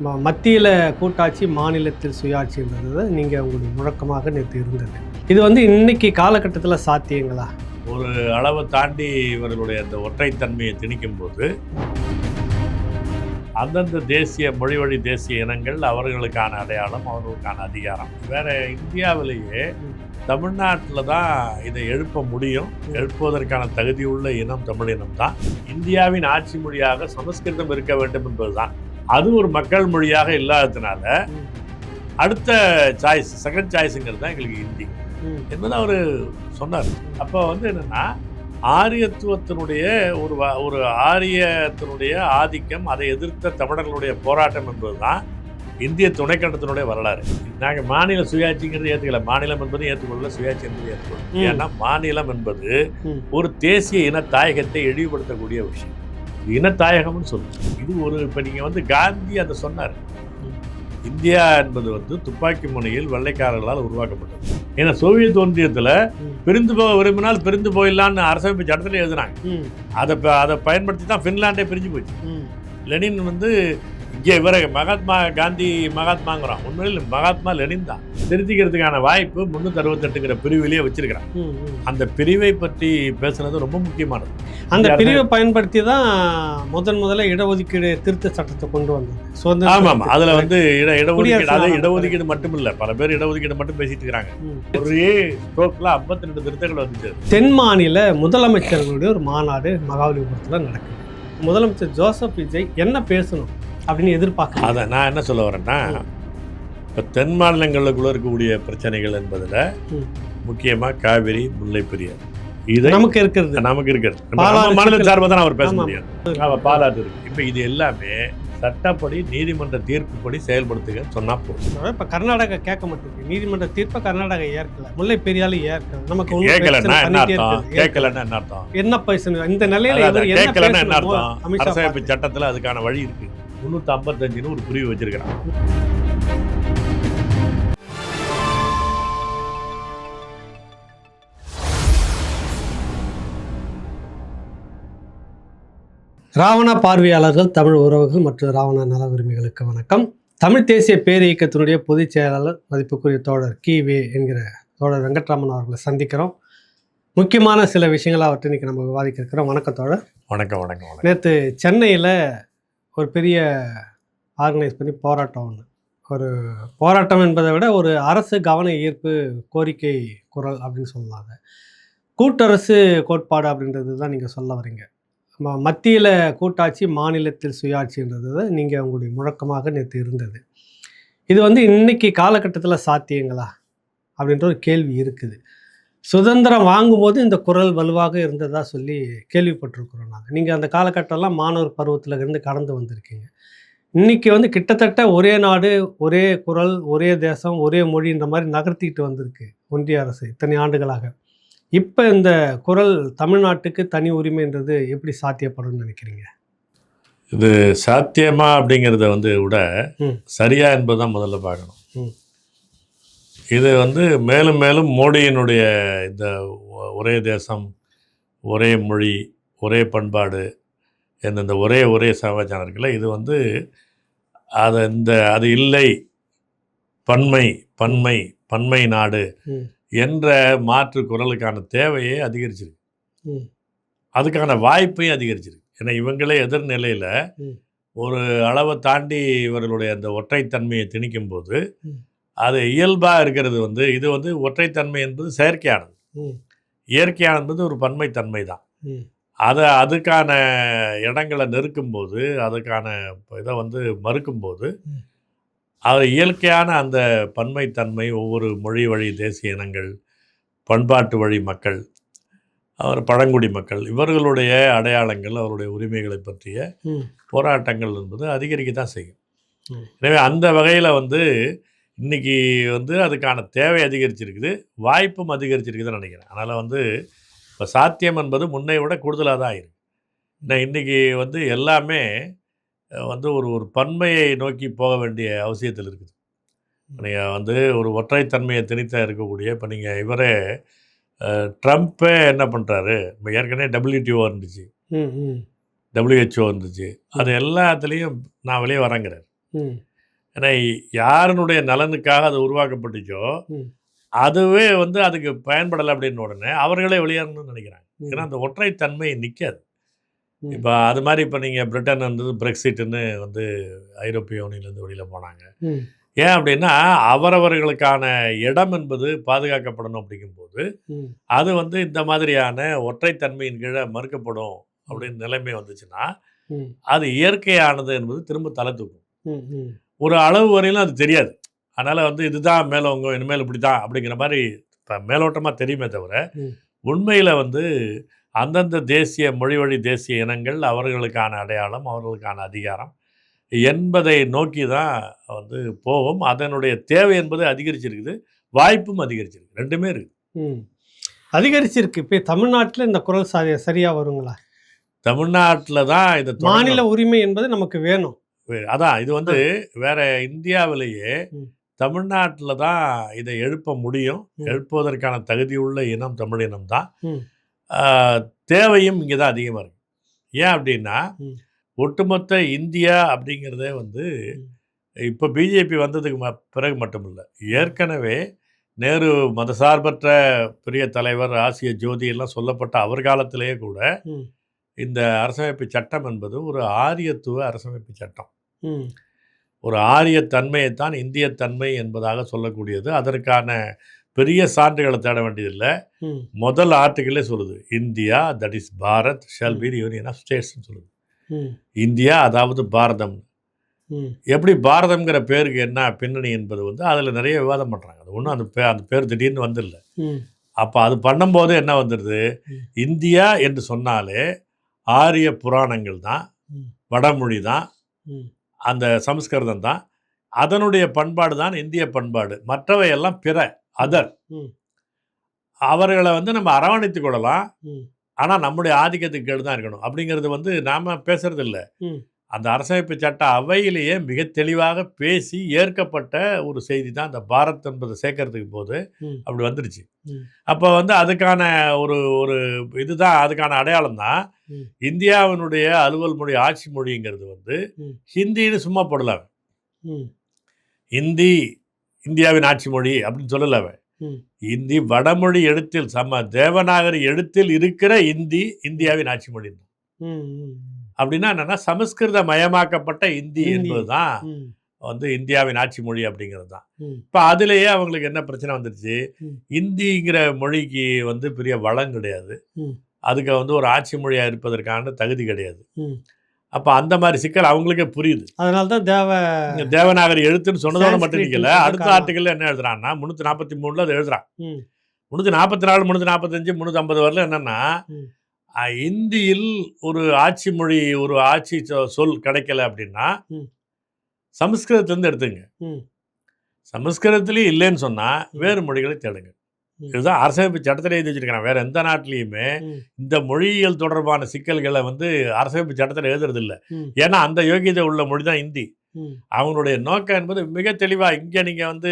மத்தியில் கூட்டாட்சி மாநிலத்தில் சுயாட்சின்றது நீங்கள் உங்களுடைய முழக்கமாக நேற்று இருந்தது. இது இன்னைக்கு காலகட்டத்தில் சாத்தியங்களா? ஒரு அளவை தாண்டி இவர்களுடைய அந்த ஒற்றைத்தன்மையை திணிக்கும் போது அந்தந்த தேசிய மொழி வழி தேசிய இனங்கள் அவர்களுக்கான அடையாளம், அவர்களுக்கான அதிகாரம். வேற இந்தியாவிலேயே தமிழ்நாட்டில் தான் இதை எழுப்ப முடியும். எழுப்புவதற்கான தகுதியுள்ள இனம் தமிழ் இனம் தான். இந்தியாவின் ஆட்சி மொழியாக சமஸ்கிருதம் இருக்க வேண்டும் என்பதுதான். அது ஒரு மக்கள் மொழியாக இல்லாததுனால அடுத்த சாய்ஸ், செகண்ட் சாய்ஸுங்கிறது தான் எங்களுக்கு ஹிந்தி என்பது அவர் சொன்னார். அப்போ என்னன்னா ஆரியத்துவத்தினுடைய ஒரு ஆரியத்தினுடைய ஆதிக்கம், அதை எதிர்த்த தமிழர்களுடைய போராட்டம் என்பதுதான் இந்திய துணைக்கண்டத்தினுடைய வரலாறு. நாங்கள் மாநில சுயாட்சிங்கிறது ஏற்றுக்கல, மாநிலம் என்பது ஏற்றுக்கொள்ள, சுயாட்சி என்பது ஏற்றுக்கொள்ள. ஏன்னா மாநிலம் என்பது ஒரு தேசிய இன தாயகத்தை இழிவுபடுத்தக்கூடிய விஷயம். இனத்தாயகம்னு சொல்லுது. இது இப்போ நீங்கள் காந்தி அதை சொன்னார். இந்தியா என்பது துப்பாக்கி முனையில் வெள்ளைக்காரர்களால் உருவாக்கப்பட்டது. ஏன்னா சோவியத் ஒன்றியத்தில் பிரிந்து போக விரும்பினால் பிரிந்து போயிடலான்னு அரசமைப்பு சட்டத்தில் எழுதினாங்க. அதை பயன்படுத்தி தான் ஃபின்லாண்டே பிரிஞ்சு போச்சு. லெனின் இங்கே இவரை மகாத்மாங்கிறோம். உண்மையில் மகாத்மா லெனின் தான். திருத்திக்கிறதுக்கான வாய்ப்பு 368ங்கிற பிரிவிலேயே வச்சிருக்கிறான். அந்த பிரிவை பற்றி பேசுனது ரொம்ப முக்கியமானது. அந்த பிரிவை பயன்படுத்தி தான் முதல்ல இடஒதுக்கீடு திருத்த சட்டத்தை கொண்டு வந்தாங்க. ஆமாம், அதில் இடஒதுக்கீடு, அது இடஒதுக்கீடு மட்டும் இல்லை, பல பேர் இடஒதுக்கீடு மட்டும் பேசிட்டு இருக்கிறாங்க. ஒரே ஸ்ட்ரோக்ல 52 திருத்தங்கள் வந்துச்சு. தென் மாநில முதலமைச்சர்களுடைய ஒரு மாநாடு மகாபலிபுரத்தில் நடக்குது. முதலமைச்சர் ஜோசப் விஜய் என்ன பேசணும் அப்படின்னு எதிர்பார்க்க. அதை நான் என்ன சொல்ல வரேன்னா, இப்போ தென் மாநிலங்களுக்குள்ள இருக்கக்கூடிய பிரச்சனைகள் என்பதில் முக்கியமாக காவிரி, முல்லை பெரியார், இது நமக்கு இருக்கிறது. மாநில சார்பாக தான் அவர் பேச முடியாது. பாலாறு இருக்கு. இப்போ இது எல்லாமே சட்டப்படி நீதிமன்ற தீர்ப்புப்படி செயல்படுத்துக சொன்னா போதும். இப்போ கர்நாடகா கேட்க மாட்டேங்குது. நீதிமன்ற தீர்ப்பை கர்நாடகா ஏற்கல, முல்லை பெரியாலும் ஏற்கல. நமக்கு கேட்கலன்னா என்ன அர்த்தம்? என்ன பேசணும் இந்த நிலையில? கேட்கலன்னா என்ன அர்த்தம்? அரசமைப்பு சட்டத்தில் அதுக்கான வழி இருக்கு. 355 ஒரு பிரிவு வச்சிருக்கிறான். ராவணா பார்வையாளர்கள், தமிழ் உறவுகள் மற்றும் ராவணா நல உரிமைகளுக்கு வணக்கம். தமிழ் தேசிய பேரியக்கத்தினுடைய பொதுச் செயலாளர் மதிப்புக்குரிய தோழர் கி.வே. என்கிற தோழர் வெங்கட்ராமன் அவர்களை சந்திக்கிறோம். முக்கியமான சில விஷயங்களை அவர்கிட்ட இன்னைக்கு நம்ம விவாதிக்க இருக்கிறோம். வணக்கம் தோழர். வணக்கம். வணக்கம். நேற்று சென்னையில் ஒரு பெரிய ஆர்கனைஸ் பண்ணி ஒரு போராட்டம் என்பதை விட ஒரு அரசு கவன ஈர்ப்பு கோரிக்கை குரல் அப்படின்னு சொல்லலாங்க. கூட்டரசு கோட்பாடு அப்படின்றது தான் நீங்கள் சொல்ல வரீங்க. மத்தியில் கூட்டாட்சி மாநிலத்தில் சுயாட்சின்றது தான் நீங்கள் உங்களுடைய முழக்கமாக நேற்று இருந்தது. இது இன்னைக்கு காலகட்டத்தில் சாத்தியங்களா அப்படின்ற ஒரு கேள்வி இருக்குது. சுதந்திரம் வாங்கும்போது இந்த குரல் வலுவாக இருந்ததா சொல்லி கேள்விப்பட்டிருக்கிறோம் நாங்கள். நீங்கள் அந்த காலகட்டம்லாம் மாணவர் பருவத்தில் இருந்து கடந்து வந்திருக்கீங்க. இன்றைக்கி கிட்டத்தட்ட ஒரே நாடு, ஒரே குரல், ஒரே தேசம், ஒரே மொழின்ற மாதிரி நகர்த்திக்கிட்டு வந்திருக்கு ஒன்றிய அரசு இத்தனை ஆண்டுகளாக. இப்போ இந்த குரல் தமிழ்நாட்டுக்கு தனி உரிமைன்றது எப்படி சாத்தியப்படும்னு நினைக்கிறீங்க? இது சாத்தியமா அப்படிங்கிறத விட சரியா என்பதுதான் முதல்ல பார்க்கணும். இது மேலும் மேலும் மோடியினுடைய இந்த ஒரே தேசம், ஒரே மொழி, ஒரே பண்பாடு இந்த ஒரே சமாச்சாரம் இருக்குல்ல, இது அது இல்லை, பன்மை நாடு என்ற மாற்று குரலுக்கான தேவையை அதிகரிச்சிருக்கு. அதுக்கான வாய்ப்பையும் அதிகரிச்சிருக்கு. ஏன்னா இவங்களே எதிர்நிலையில் ஒரு அளவை தாண்டி இவர்களுடைய அந்த ஒற்றைத்தன்மையை திணிக்கும் போது அது இயல்பாக இருக்கிறது இது ஒற்றைத்தன்மை என்பது செயற்கையானது. இயற்கையானது ஒரு பன்மைத்தன்மை தான். அதுக்கான இடங்களை நெருக்கும்போது, அதுக்கான இதை மறுக்கும்போது அது இயற்கையான அந்த பன்மைத்தன்மை, ஒவ்வொரு மொழி வழி தேசிய இனங்கள், பண்பாட்டு வழி மக்கள், பழங்குடி மக்கள், இவர்களுடைய அடையாளங்கள், அவருடைய உரிமைகளை பற்றிய போராட்டங்கள் என்பது அதிகரிக்க தான் செய்யும். எனவே அந்த வகையில் இன்றைக்கி அதுக்கான தேவை அதிகரிச்சிருக்குது, வாய்ப்பும் அதிகரிச்சிருக்குதுன்னு நினைக்கிறேன். அதனால் இப்போ சாத்தியம் என்பது முன்னை விட கூடுதலாக தான் ஆயிருக்கு. ஏன்னா இன்றைக்கி எல்லாமே ஒரு பன்மையை நோக்கி போக வேண்டிய அவசியத்தில் இருக்குது. நீங்கள் ஒரு ஒற்றைத்தன்மையை திணித்த இருக்கக்கூடிய, இப்போ நீங்கள் இவரே ட்ரம்ப்பே என்ன பண்ணுறாரு, இப்போ ஏற்கனவே WTO இருந்துச்சு, WHO இருந்துச்சு, அது எல்லாத்துலேயும் நான் வெளியே வரேங்கிறார். ஏன்னா யாருனுடைய நலனுக்காக அது உருவாக்கப்பட்டுச்சோ ம், அதுவே வந்து அதுக்கு பயன்படலை அப்படின்னு உடனே அவர்களே வெளியேறணும்னு நினைக்கிறாங்க. ம், ஏன்னா அந்த ஒற்றைத்தன்மை நிற்காது. ம், இப்போ அது மாதிரி இப்போ நீங்கள் பிரிட்டன் வந்து பிரெக்சிட்னு வந்து ஐரோப்பிய யூனியன்லேருந்து வெளியில் போனாங்க. ம், ஏன் அப்படின்னா அவரவர்களுக்கான இடம் என்பது பாதுகாக்கப்படணும் அப்படிங்கும்போது ம், அது வந்து இந்த மாதிரியான ஒற்றைத்தன்மையின் கீழே மறுக்கப்படும் அப்படின்னு நிலைமை வந்துச்சுன்னா ம், அது இயற்கையானது என்பது திரும்ப தலை தூக்கும். ம், ம், ஒரு அளவு வரையிலும் அது தெரியாது. அதனால் வந்து இதுதான் மேலோங்கும் இனிமேல் இப்படி தான் அப்படிங்கிற மாதிரி இப்போ மேலோட்டமாக தெரியுமே தவிர ம், உண்மையில் வந்து அந்தந்த தேசிய மொழிவழி தேசிய இனங்கள் அவர்களுக்கான அடையாளம் அவர்களுக்கான அதிகாரம் என்பதை நோக்கி தான் வந்து போகும். அதனுடைய தேவை என்பது அதிகரிச்சிருக்குது, வாய்ப்பும் அதிகரிச்சிருக்கு, ரெண்டுமே இருக்குது. ம். அதிகரிச்சிருக்கு. இப்போ தமிழ்நாட்டில் இந்த குரல் சரியா வருங்களா? தமிழ்நாட்டில் தான் இதை மாநில தொடங்கணும். உரிமை என்பது நமக்கு வேணும். அதான் இது ஆ. வந்து வேற இந்தியாவிலேயே ம், தமிழ்நாட்டில் தான் இதை எழுப்ப முடியும். ம், எழுப்புவதற்கான தகுதியுள்ள இனம் தமிழ் இனம் தான். ம், தேவையும் இங்கே தான் அதிகமாக இருக்குது. ஏன் அப்படின்னா ம், ஒட்டுமொத்த இந்தியா அப்படிங்கிறதே வந்து ம், இப்போ பிஜேபி வந்ததுக்கு பிறகு மட்டும் இல்லை, ஏற்கனவே நேரு மதசார்பற்ற பெரிய தலைவர் ஆசிய ஜோதி எல்லாம் சொல்லப்பட்ட அவர் காலத்திலேயே கூட ம், இந்த அரசமைப்பு சட்டம் என்பது ஒரு ஆரியத்துவ அரசமைப்பு சட்டம். ம், ஒரு ஆரியத்தன்மையைத்தான் இந்தியத்தன்மை என்பதாக சொல்லக்கூடியது. அதற்கான பெரிய சான்றுகளை தேட வேண்டியதில்லை. ம், முதல் ஆர்டிகிளே சொல்லுது, India that is Bharat shall ம், பி தி யூனியன் ஆஃப் ஸ்டேட்ஸ்னு சொல்லுது. ம், இந்தியா அதாவது பாரதம். ம், எப்படி பாரதம்ங்கிற பேருக்கு என்ன பின்னணி என்பது வந்து அதில் நிறைய விவாதம் பண்ணுறாங்க. அது ஒன்றும் அந்த பேர் திடீர்னு வந்துடல. ம், அப்போ அது பண்ணும்போது என்ன வந்துடுது, ம், இந்தியா என்று சொன்னாலே ஆரிய புராணங்கள் தான், ம், வடமொழி தான், ம், அந்த சமஸ்கிருதம் தான், அதனுடைய பண்பாடு தான் இந்திய பண்பாடு. மற்றவை எல்லாம் பிற அதர். ம், அவர்களை வந்து நம்ம அரவணைத்து கொள்ளலாம், ம், ஆனால் நம்முடைய ஆதிக்கத்துக்கு கீழ் தான் இருக்கணும் அப்படிங்கிறது வந்து நாம் பேசுறது இல்லை. ம், அந்த அரசமைப்பு சட்ட அவையிலேயே மிக தெளிவாக பேசி ஏற்கப்பட்ட ஒரு செய்தி தான் அந்த பாரத் என்பதை சேர்க்கறதுக்கு போது ம், அப்படி வந்துடுச்சு. ம், அப்போ வந்து அதுக்கான ஒரு ஒரு இதுதான், அதுக்கான அடையாளம் தான் ம், இந்தியாவினுடைய அலுவல் மொழி ஆட்சி மொழிங்கிறது வந்து ம், ஹிந்தின்னு சும்மா போடல. ம், ஹிந்தி இந்தியாவின் ஆட்சி மொழி அப்படின்னு சொல்லல. ம், இந்தி வடமொழி எழுத்தில் தேவநாகரி எழுத்தில் இருக்கிற இந்தி இந்தியாவின் ஆட்சி மொழி. ம், ம், அப்படின்னா என்னன்னா சமஸ்கிருத மயமாக்கப்பட்ட இந்தி இந்தி. என்பது தான் ம், வந்து இந்தியாவின் ஆட்சி மொழி அப்படிங்கிறது தான். ம், இப்போ அதுலேயே அவங்களுக்கு என்ன பிரச்சனை வந்துருச்சு, ம், இந்திங்கிற மொழிக்கு வந்து பெரிய வளம் கிடையாது, ம், அதுக்கு வந்து ஒரு ஆட்சி மொழியாக இருப்பதற்கான தகுதி கிடையாது. ம். அப்போ அந்த மாதிரி சிக்கல் அவங்களுக்கே புரியுது. அதனால தான் இங்க தேவநாகரி எழுத்துன்னு சொன்னதோட மட்டும் சான்ஸ்கிரிட் நிற்கல, அடுத்த சொல்றதுக்கான- ஆர்டிக்கல்ல என்ன எழுதுறான்னா 343 அது எழுதுறான். ம், 344 345 350 வரல என்னன்னா ம், இந்தியில் ஒரு ஆட்சி மொழி ஒரு ஆட்சி சொல் கிடைக்கல அப்படின்னா ம், சமஸ்கிருதத்திலேருந்து எடுத்துங்க. ம், சமஸ்கிருதத்திலேயே இல்லைன்னு சொன்னால் ம். வேறு மொழிகளை தேடுங்க. ம். இதுதான் அரசமைப்பு சட்டத்தில் எழுதி வச்சிருக்கிறான். வேற எந்த நாட்டிலையுமே ம், இந்த மொழியியல் தொடர்பான சிக்கல்களை வந்து அரசமைப்பு சட்டத்தில் எழுதுறது இல்லை. ம், ஏன்னா அந்த யோகியதை உள்ள மொழி தான் ஹிந்தி. ம், அவங்களுடைய நோக்கம் என்பது மிக தெளிவாக, இங்கே நீங்கள் வந்து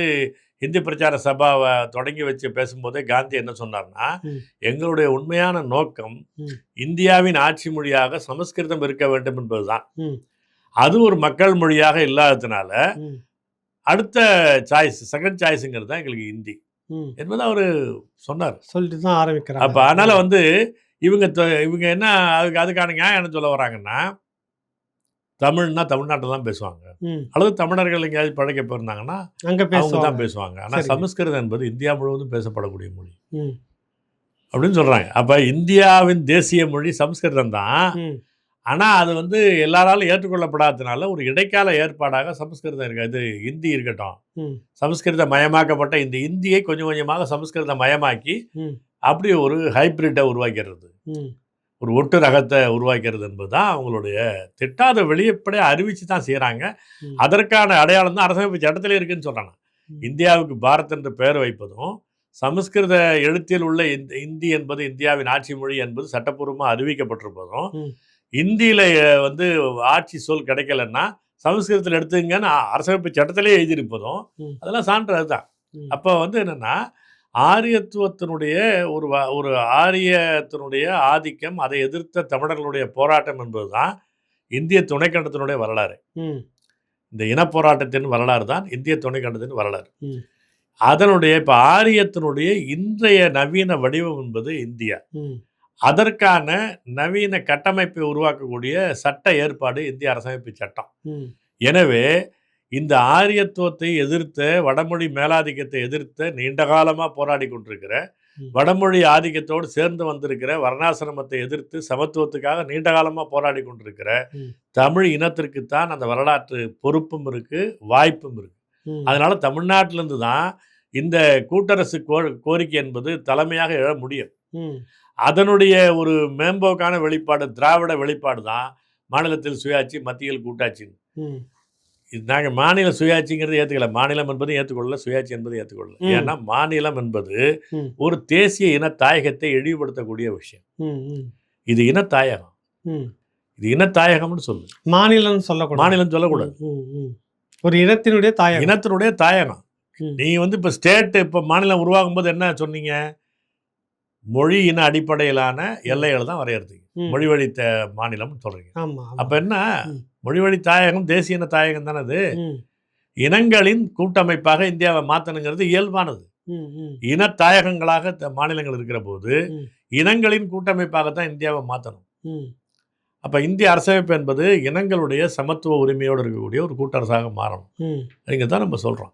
இந்தி பிரச்சார சபாவை தொடங்கி வச்சு பேசும்போதே காந்தி என்ன சொன்னார்னா, ம், எங்களுடைய உண்மையான நோக்கம் ம், இந்தியாவின் ஆட்சி மொழியாக சமஸ்கிருதம் இருக்க வேண்டும் என்பதுதான். ம், அது ஒரு மக்கள் மொழியாக இல்லாததுனால ம், அடுத்த சாய்ஸ், செகண்ட் சாய்ஸுங்கிறது தான் எங்களுக்கு ஹிந்தி ம். என்பது அவர் சொன்னார். சொல்லிட்டு தான் ஆரம்பிக்கிறாங்க. அப்போ அதனால் வந்து இவங்க என்ன அதுக்கான நியாயம் என்ன சொல்ல வராங்கன்னா, தமிழ்னா தமிழ்நாட்டில் தான் பேசுவாங்க, ம், அல்லது தமிழர்கள் எங்கேயாவது பழக்க போயிருந்தாங்கன்னா அங்க அவங்க பேசுவாங்க. தான் பேசுவாங்க. ஆனால் சரிங்க. சமஸ்கிருதம் என்பது இந்தியா முழுவதும் பேசப்படக்கூடிய மொழி ம், அப்படின்னு சொல்கிறாங்க. அப்போ இந்தியாவின் தேசிய மொழி சமஸ்கிருதம் தான். ம், ஆனால் அது வந்து எல்லாராலும் ஏற்றுக்கொள்ளப்படாததுனால ஒரு இடைக்கால ஏற்பாடாக சமஸ்கிருதம் இருக்குது. இது ஹிந்தி இருக்கட்டும், ம், மயமாக்கப்பட்ட இந்த இந்தியை கொஞ்சம் கொஞ்சமாக சமஸ்கிருத மயமாக்கி ம், அப்படி ஒரு ஹைப்ரிட்டை உருவாக்கிறது, ம், ஒரு ஒட்டு ரகத்தை உருவாக்கிறது என்பது தான் அவங்களுடைய திட்டம். அதை வெளிப்படையாக அறிவித்து தான் செய்கிறாங்க. ம், அதற்கான அடையாளம் தான் அரசமைப்பு சட்டத்திலே இருக்குன்னு சொல்கிறாங்க. ம். இந்தியாவுக்கு பாரத் என்ற பெயர் வைப்பதும் சமஸ்கிருத எழுத்தில் உள்ள இந்தி என்பது இந்தியாவின் ஆட்சி மொழி என்பது சட்டப்பூர்வமாக அறிவிக்கப்பட்டிருப்பதும், ம். இந்தியில் வந்து ஆட்சி சொல் கிடைக்கலன்னா சமஸ்கிருதத்தில் எடுத்துங்கன்னு அரசமைப்பு சட்டத்திலே எழுதியிருப்பதும் ம். அதெல்லாம் சான்று அதுதான். ம். அப்போ வந்து என்னென்னா ஆரியத்துவத்தினுடைய ஒரு ஆரியத்தினுடைய ஆதிக்கம், அதை எதிர்த்த தமிழர்களுடைய போராட்டம் என்பது தான் இந்திய துணைக்கண்டத்தினுடைய வரலாறு. ம், இந்த இனப்போராட்டத்தின் வரலாறு தான் இந்திய துணைக்கண்டத்தின் வரலாறு. ம். அதனுடைய இப்போ ஆரியத்தினுடைய இன்றைய நவீன வடிவம் என்பது இந்தியா. ம். அதற்கான நவீன கட்டமைப்பை உருவாக்கக்கூடிய சட்ட ஏற்பாடு இந்திய அரசமைப்பு சட்டம். ம். எனவே இந்த ஆரியத்துவத்தை எதிர்த்த, வடமொழி மேலாதிக்கத்தை எதிர்த்த, நீண்ட காலமாக போராடி கொண்டிருக்கிற, வடமொழி ஆதிக்கத்தோடு சேர்ந்து வந்திருக்கிற, வர்ணாசிரமத்தை எதிர்த்து சமத்துவத்துக்காக நீண்ட காலமாக போராடி கொண்டிருக்கிற தமிழ் இனத்திற்குத்தான் அந்த வரலாற்று பொறுப்பும் இருக்கு, வாய்ப்பும் இருக்கு. அதனால தமிழ்நாட்டிலிருந்து தான் இந்த கூட்டரசு கோரிக்கை என்பது தலைமையாக எழ முடியும். அதனுடைய ஒரு மேம்போக்கான வெளிப்பாடு, திராவிட வெளிப்பாடு தான் மாநிலத்தில் சுயாட்சி, மத்தியில் கூட்டாட்சி. இது நாங்கள் மாநில சுயாட்சிங்கிறது ஏற்றுக்கல, மாநிலம் என்பது ஏற்றுக்கொள்ளல, சுயாட்சி என்பது ஏற்றுக்கொள்ளல. ஏன்னா மாநிலம் என்பது ஒரு தேசிய இன தாயகத்தை இழிவுபடுத்தக்கூடிய விஷயம். இது இனத்தாயகம், இது இனத்தாயகம்னு சொல்லு, மாநிலம் சொல்லக்கூடாது. மாநிலம் சொல்லக்கூடாது, ஒரு இனத்தினுடைய தாயகம், இனத்தினுடைய தாயகம். நீ வந்து இப்போ ஸ்டேட், இப்போ மாநிலம் உருவாகும் போது என்ன சொன்னீங்க? மொழி இன அடிப்படையிலான எல்லைகளை தான் வரையறுத்தீங்க, மொழி வழி மாநிலம்னு சொல்றீங்க. அப்ப என்ன, மொழி வழி தாயகம் தேசிய இன தாயகம் தானே. அது இனங்களின் கூட்டமைப்பாக இந்தியாவை மாற்றணுங்கிறது இயல்பானது. இனத்தாயகங்களாக மாநிலங்கள் இருக்கிற போது இனங்களின் கூட்டமைப்பாகத்தான் இந்தியாவை மாற்றணும். அப்போ இந்திய அரசமைப்பு என்பது இனங்களுடைய சமத்துவ உரிமையோடு இருக்கக்கூடிய ஒரு கூட்டரசாக மாறணும். இங்கே தான் நம்ம சொல்கிறோம்.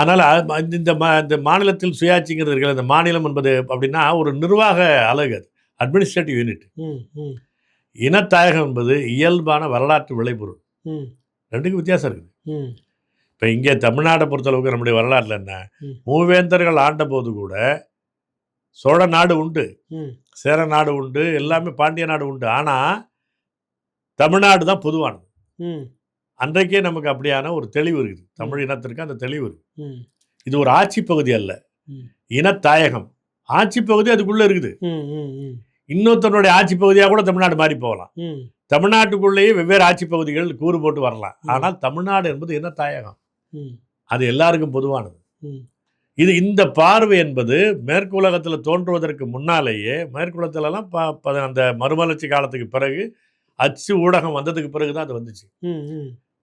அதனால் இந்த மாநிலத்தில் சுயாட்சிங்கிறது இருக்கிற இந்த மாநிலம் என்பது அப்படின்னா ஒரு நிர்வாக அலகு, அது அட்மினிஸ்ட்ரேட்டிவ் யூனிட். இனத்தாயகம் என்பது இயல்பான வரலாற்று விளைபொருள். ரெண்டுக்கும் வித்தியாசம் இருக்குது. இப்போ இங்கே தமிழ்நாட்டை பொறுத்தளவுக்கு நம்முடைய வரலாற்றில் என்ன, மூவேந்தர்கள் ஆண்ட போது கூட சோழ நாடு உண்டு, சேர நாடு உண்டு, எல்லாமே பாண்டிய நாடு உண்டு. ஆனால் தமிழ்நாடு தான் பொதுவானது. அன்றைக்கே நமக்கு அப்படியான ஒரு தெளிவு இருக்குது, தமிழ் இனத்திற்கு அந்த தெளிவு இருக்குது. இது ஒரு ஆட்சி பகுதி அல்ல, இனத்தாயகம். ஆட்சி பகுதி அதுக்குள்ளே இருக்குது. இன்னொருத்தனுடைய ஆட்சி பகுதியாக கூட தமிழ்நாடு மாறி போகலாம். தமிழ்நாட்டுக்குள்ளேயே வெவ்வேறு ஆட்சி பகுதிகள் கூறு போட்டு வரலாம். ஆனால் தமிழ்நாடு என்பது இனத்தாயகம், அது எல்லாருக்கும் பொதுவானது. இந்த பார்வை என்பது மேற்கு உலகத்தில் தோன்றுவதற்கு முன்னாலேயே, மேற்குலத்திலலாம் அந்த மறுமலர்ச்சி காலத்துக்கு பிறகு, அச்சு ஊடகம் வந்ததுக்கு பிறகு தான் அது வந்துச்சு.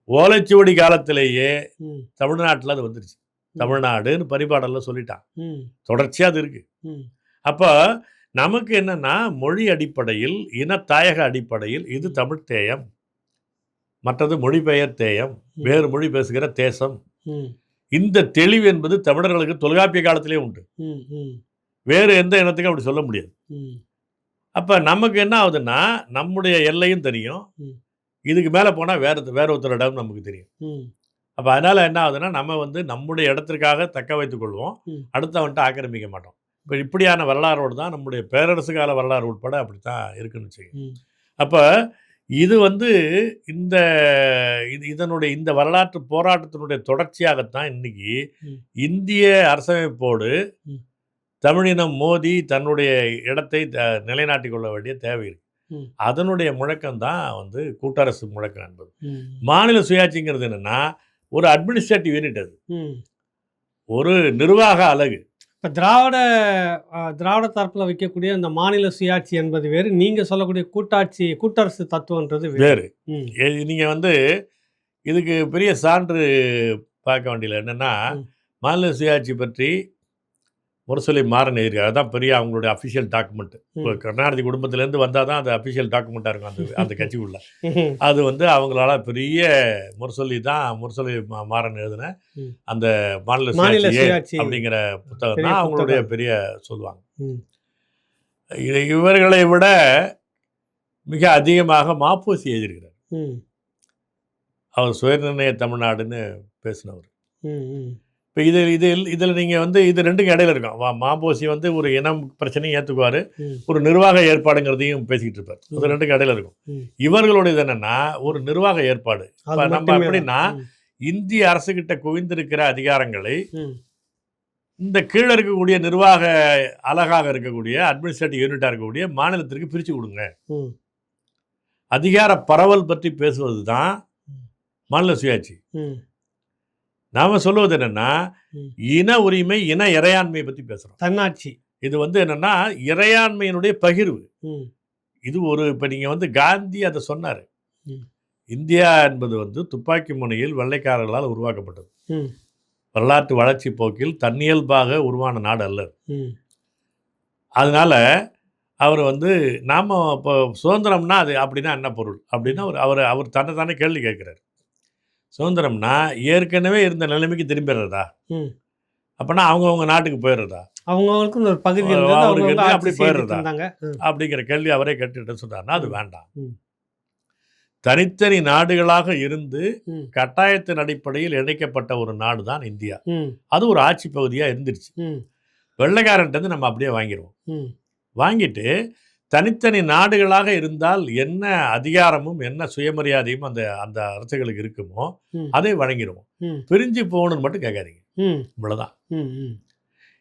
ஓலைச்சுவடி காலத்திலேயே தமிழ்நாட்டில் அது வந்துருச்சு. தமிழ்நாடுன்னு பரிபாடலில் சொல்லிட்டான், தொடர்ச்சியாக அது இருக்கு. அப்போ நமக்கு என்னன்னா, மொழி அடிப்படையில், இனத்தாயக அடிப்படையில் இது தமிழ் தேயம், மற்றது மொழிபெயர் தேயம், வேறு மொழி பேசுகிற தேசம். இந்த தெளிவு என்பது தமிழர்களுக்கு தொல்காப்பிய காலத்திலே உண்டு. வேறு எந்த இனத்துக்கும் அப்படி சொல்ல முடியாது. அப்போ நமக்கு என்ன ஆகுதுன்னா, நம்முடைய எல்லையும் தெரியும், இதுக்கு மேலே போனால் வேற ஒருத்தரிடம் நமக்கு தெரியும். அப்போ அதனால் என்ன ஆகுதுன்னா, நம்ம வந்து நம்முடைய இடத்திற்காக தக்க வைத்துக் கொள்வோம், அடுத்தவன்ட்டு ஆக்கிரமிக்க மாட்டோம். இப்போ இப்படியான வரலாறோடு தான் நம்முடைய பேரரசு கால வரலாறு உட்பட அப்படித்தான் இருக்குன்னு வச்சுக்கோங்க. அப்போ இது வந்து இந்த வரலாற்று போராட்டத்தினுடைய தொடர்ச்சியாகத்தான் இன்னைக்கு இந்திய அரசமைப்போடு தமிழினம் மோதி தன்னுடைய இடத்தை நிலைநாட்டிக் கொள்ள வேண்டிய தேவை இருக்கு. அதனுடைய முழக்கம் தான் வந்து கூட்டரசு முழக்கம் என்பது. மாநில சுயாட்சிங்கிறது என்னன்னா ஒரு அட்மினிஸ்ட்ரேட்டிவ் யூனிட், அது ஒரு நிர்வாக அலகு. இப்போ திராவிட தரப்பில் வைக்கக்கூடிய இந்த மாநில சுயாட்சி என்பது வேறு, நீங்கள் சொல்லக்கூடிய கூட்டரசு தத்துவன்றது வேறு. நீங்கள் வந்து இதுக்கு பெரிய சான்று பார்க்க வேண்டியது என்னென்னா, மாநில சுயாட்சி பற்றி முரசொலி மாறன் எழுதியிருக்காரு. அதுதான் பெரிய அவங்களுடைய அஃபிஷியல் டாக்குமெண்ட். இப்போ கருணாநிதி குடும்பத்திலேருந்து வந்தால் தான் அது அஃபிஷியல் டாக்குமெண்ட்டாக இருக்கும் அந்த கட்சிக்குள்ள. அது வந்து அவங்களால பெரிய முரசொலி மாறன் எழுதின அந்த மாநில சுயாட்சி அப்படிங்கிற புத்தகம் தான் அவங்களுடைய பெரிய சொல்லுவாங்க. இவர்களை விட மிக அதிகமாக மாப்போசி எழுதியிருக்கிறார். அவர் சுயநிர்ணய தமிழ்நாடுன்னு பேசினவர். இப்போ இதில் நீங்கள் வந்து இது ரெண்டுக்கும் இடையில இருக்கும். மாப்போசி வந்து ஒரு இனம் பிரச்சனையும் ஏற்றுக்குவார், ஒரு நிர்வாக ஏற்பாடுங்கிறதையும் பேசிக்கிட்டு இருப்பார். அது ரெண்டுக்கும் இடையில இருக்கும். இவர்களுடையது என்னென்னா ஒரு நிர்வாக ஏற்பாடு. நம்ம எப்படின்னா, இந்திய அரசுகிட்ட குவிந்திருக்கிற அதிகாரங்களை இந்த கீழே இருக்கக்கூடிய நிர்வாக அலகாக இருக்கக்கூடிய அட்மினிஸ்ட்ரேட்டிவ் யூனிட்டாக இருக்கக்கூடிய மாநிலத்திற்கு பிரித்து கொடுங்க. அதிகார பரவல் பற்றி பேசுவது தான் மாநில சுயாட்சி. நாம சொல்லுவது என்னன்னா, இன உரிமை, இன இறையாண்மையை பற்றி பேசுகிறோம். தன்னாட்சி. இது வந்து என்னன்னா இறையாண்மையினுடைய பகிர்வு. இது ஒரு இப்போ நீங்கள் வந்து காந்தி அதை சொன்னார், இந்தியா என்பது வந்து துப்பாக்கி முனையில் வெள்ளைக்காரர்களால் உருவாக்கப்பட்டது. ம் வரலாற்று வளர்ச்சி போக்கில் தன்னியல்பாக உருவான நாடு அல்ல. ம் அதனால அவர் வந்து நாம் இப்போ சுதந்திரம்னா அது அப்படின்னா என்ன பொருள் அப்படின்னா அவர் தன்னை தானே கேள்வி கேட்குறாரு. சுதந்திரம்னா ஏற்கனவே இருந்த நிலைமைக்கு திரும்பிடுறதா, ம் அப்போனா அவங்கவுங்க நாட்டுக்கு போயிடுறதா, அவங்கவுங்களுக்கும் ஒரு பகுதி இருந்தது, அவருக்கு அவங்கவுங்க இருந்து ஆட்சி அப்படி செய்துட்டு போயிடுறதா இருந்தாங்க. அப்படிங்கிற கேள்வி அவரே கேட்டுட்டு சொன்னார்னா அது வேண்டாம். ம் தனித்தனி நாடுகளாக இருந்து ம் கட்டாயத்தின் அடிப்படையில் இணைக்கப்பட்ட ஒரு நாடு தான் இந்தியா. ம் அது ஒரு ஆட்சி பகுதியாக இருந்துருச்சு. ம் வெள்ளைக்காரன்ட்டு நம்ம அப்படியே வாங்கிடுவோம். ம் வாங்கிட்டு தனித்தனி நாடுகளாக இருந்தால் என்ன அதிகாரமும் என்ன சுயமரியாதையும் அந்த அந்த அரசுகளுக்கு இருக்குமோ ம் அதை வழங்கிடுவோம். ம் பிரிஞ்சு போகணும்னு மட்டும் கேட்காதீங்க. ம் இவ்வளோதான். ம் ம்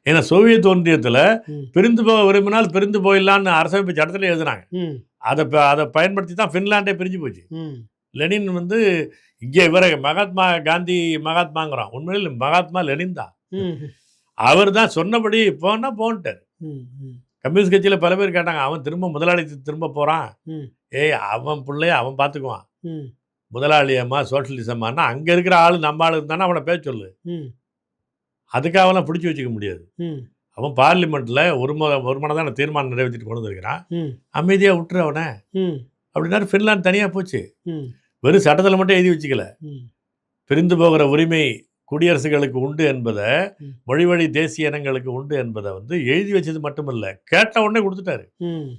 ஏன்னா சோவியத் ஒன்றியத்தில் ம் பிரிந்து போக விரும்பினால் பிரிந்து போயிடலான்னு அரசமைப்பு சட்டத்தில் எழுதுனாங்க. ம் அதை பயன்படுத்தி தான் ஃபின்லாண்டே பிரிஞ்சு போச்சு. ம் லெனின் வந்து இங்கே இவரை மகாத்மா காந்தி மகாத்மாங்கிறோம், உண்மையில் மகாத்மா லெனின் தான். ம் அவர் தான் சொன்னபடி போனா போன்ட்டார். ம் ம் கம்யூனிஸ்ட் கட்சியில் பல பேர் கேட்டாங்க, அவன் திரும்ப முதலாளி திரும்ப போகிறான், ம் ஏய் அவன் பிள்ளைய அவன் பார்த்துக்குவான், ம் முதலாளியம்மா சோஷலிசம்மானா அங்கே இருக்கிற ஆள் நம்ம ஆள் இருந்தானே அவனை பேச சொல்லு, ம் அதுக்காகலாம் பிடிச்சி வச்சுக்க முடியாது. ம் அவன் பார்லிமெண்ட்டில் ஒரு மனதான தீர்மானம் நிறைவேற்றிட்டு கொண்டு வந்துருக்கிறான், ம் அமைதியாக விட்டுரு அவனை ம் அப்படின்னாரு. ஃபின்லாந்து தனியாக போச்சு. ம் வெறும் சட்டத்தில் மட்டும் எழுதி வச்சுக்கல, ம் பிரிந்து போகிற உரிமை குடியரசுகளுக்கு உண்டு என்பதை, ம். மொழி வழி தேசிய இனங்களுக்கு உண்டு என்பதை வந்து எழுதி வச்சது மட்டுமில்லை, கேட்ட உடனே கொடுத்துட்டாரு. ம்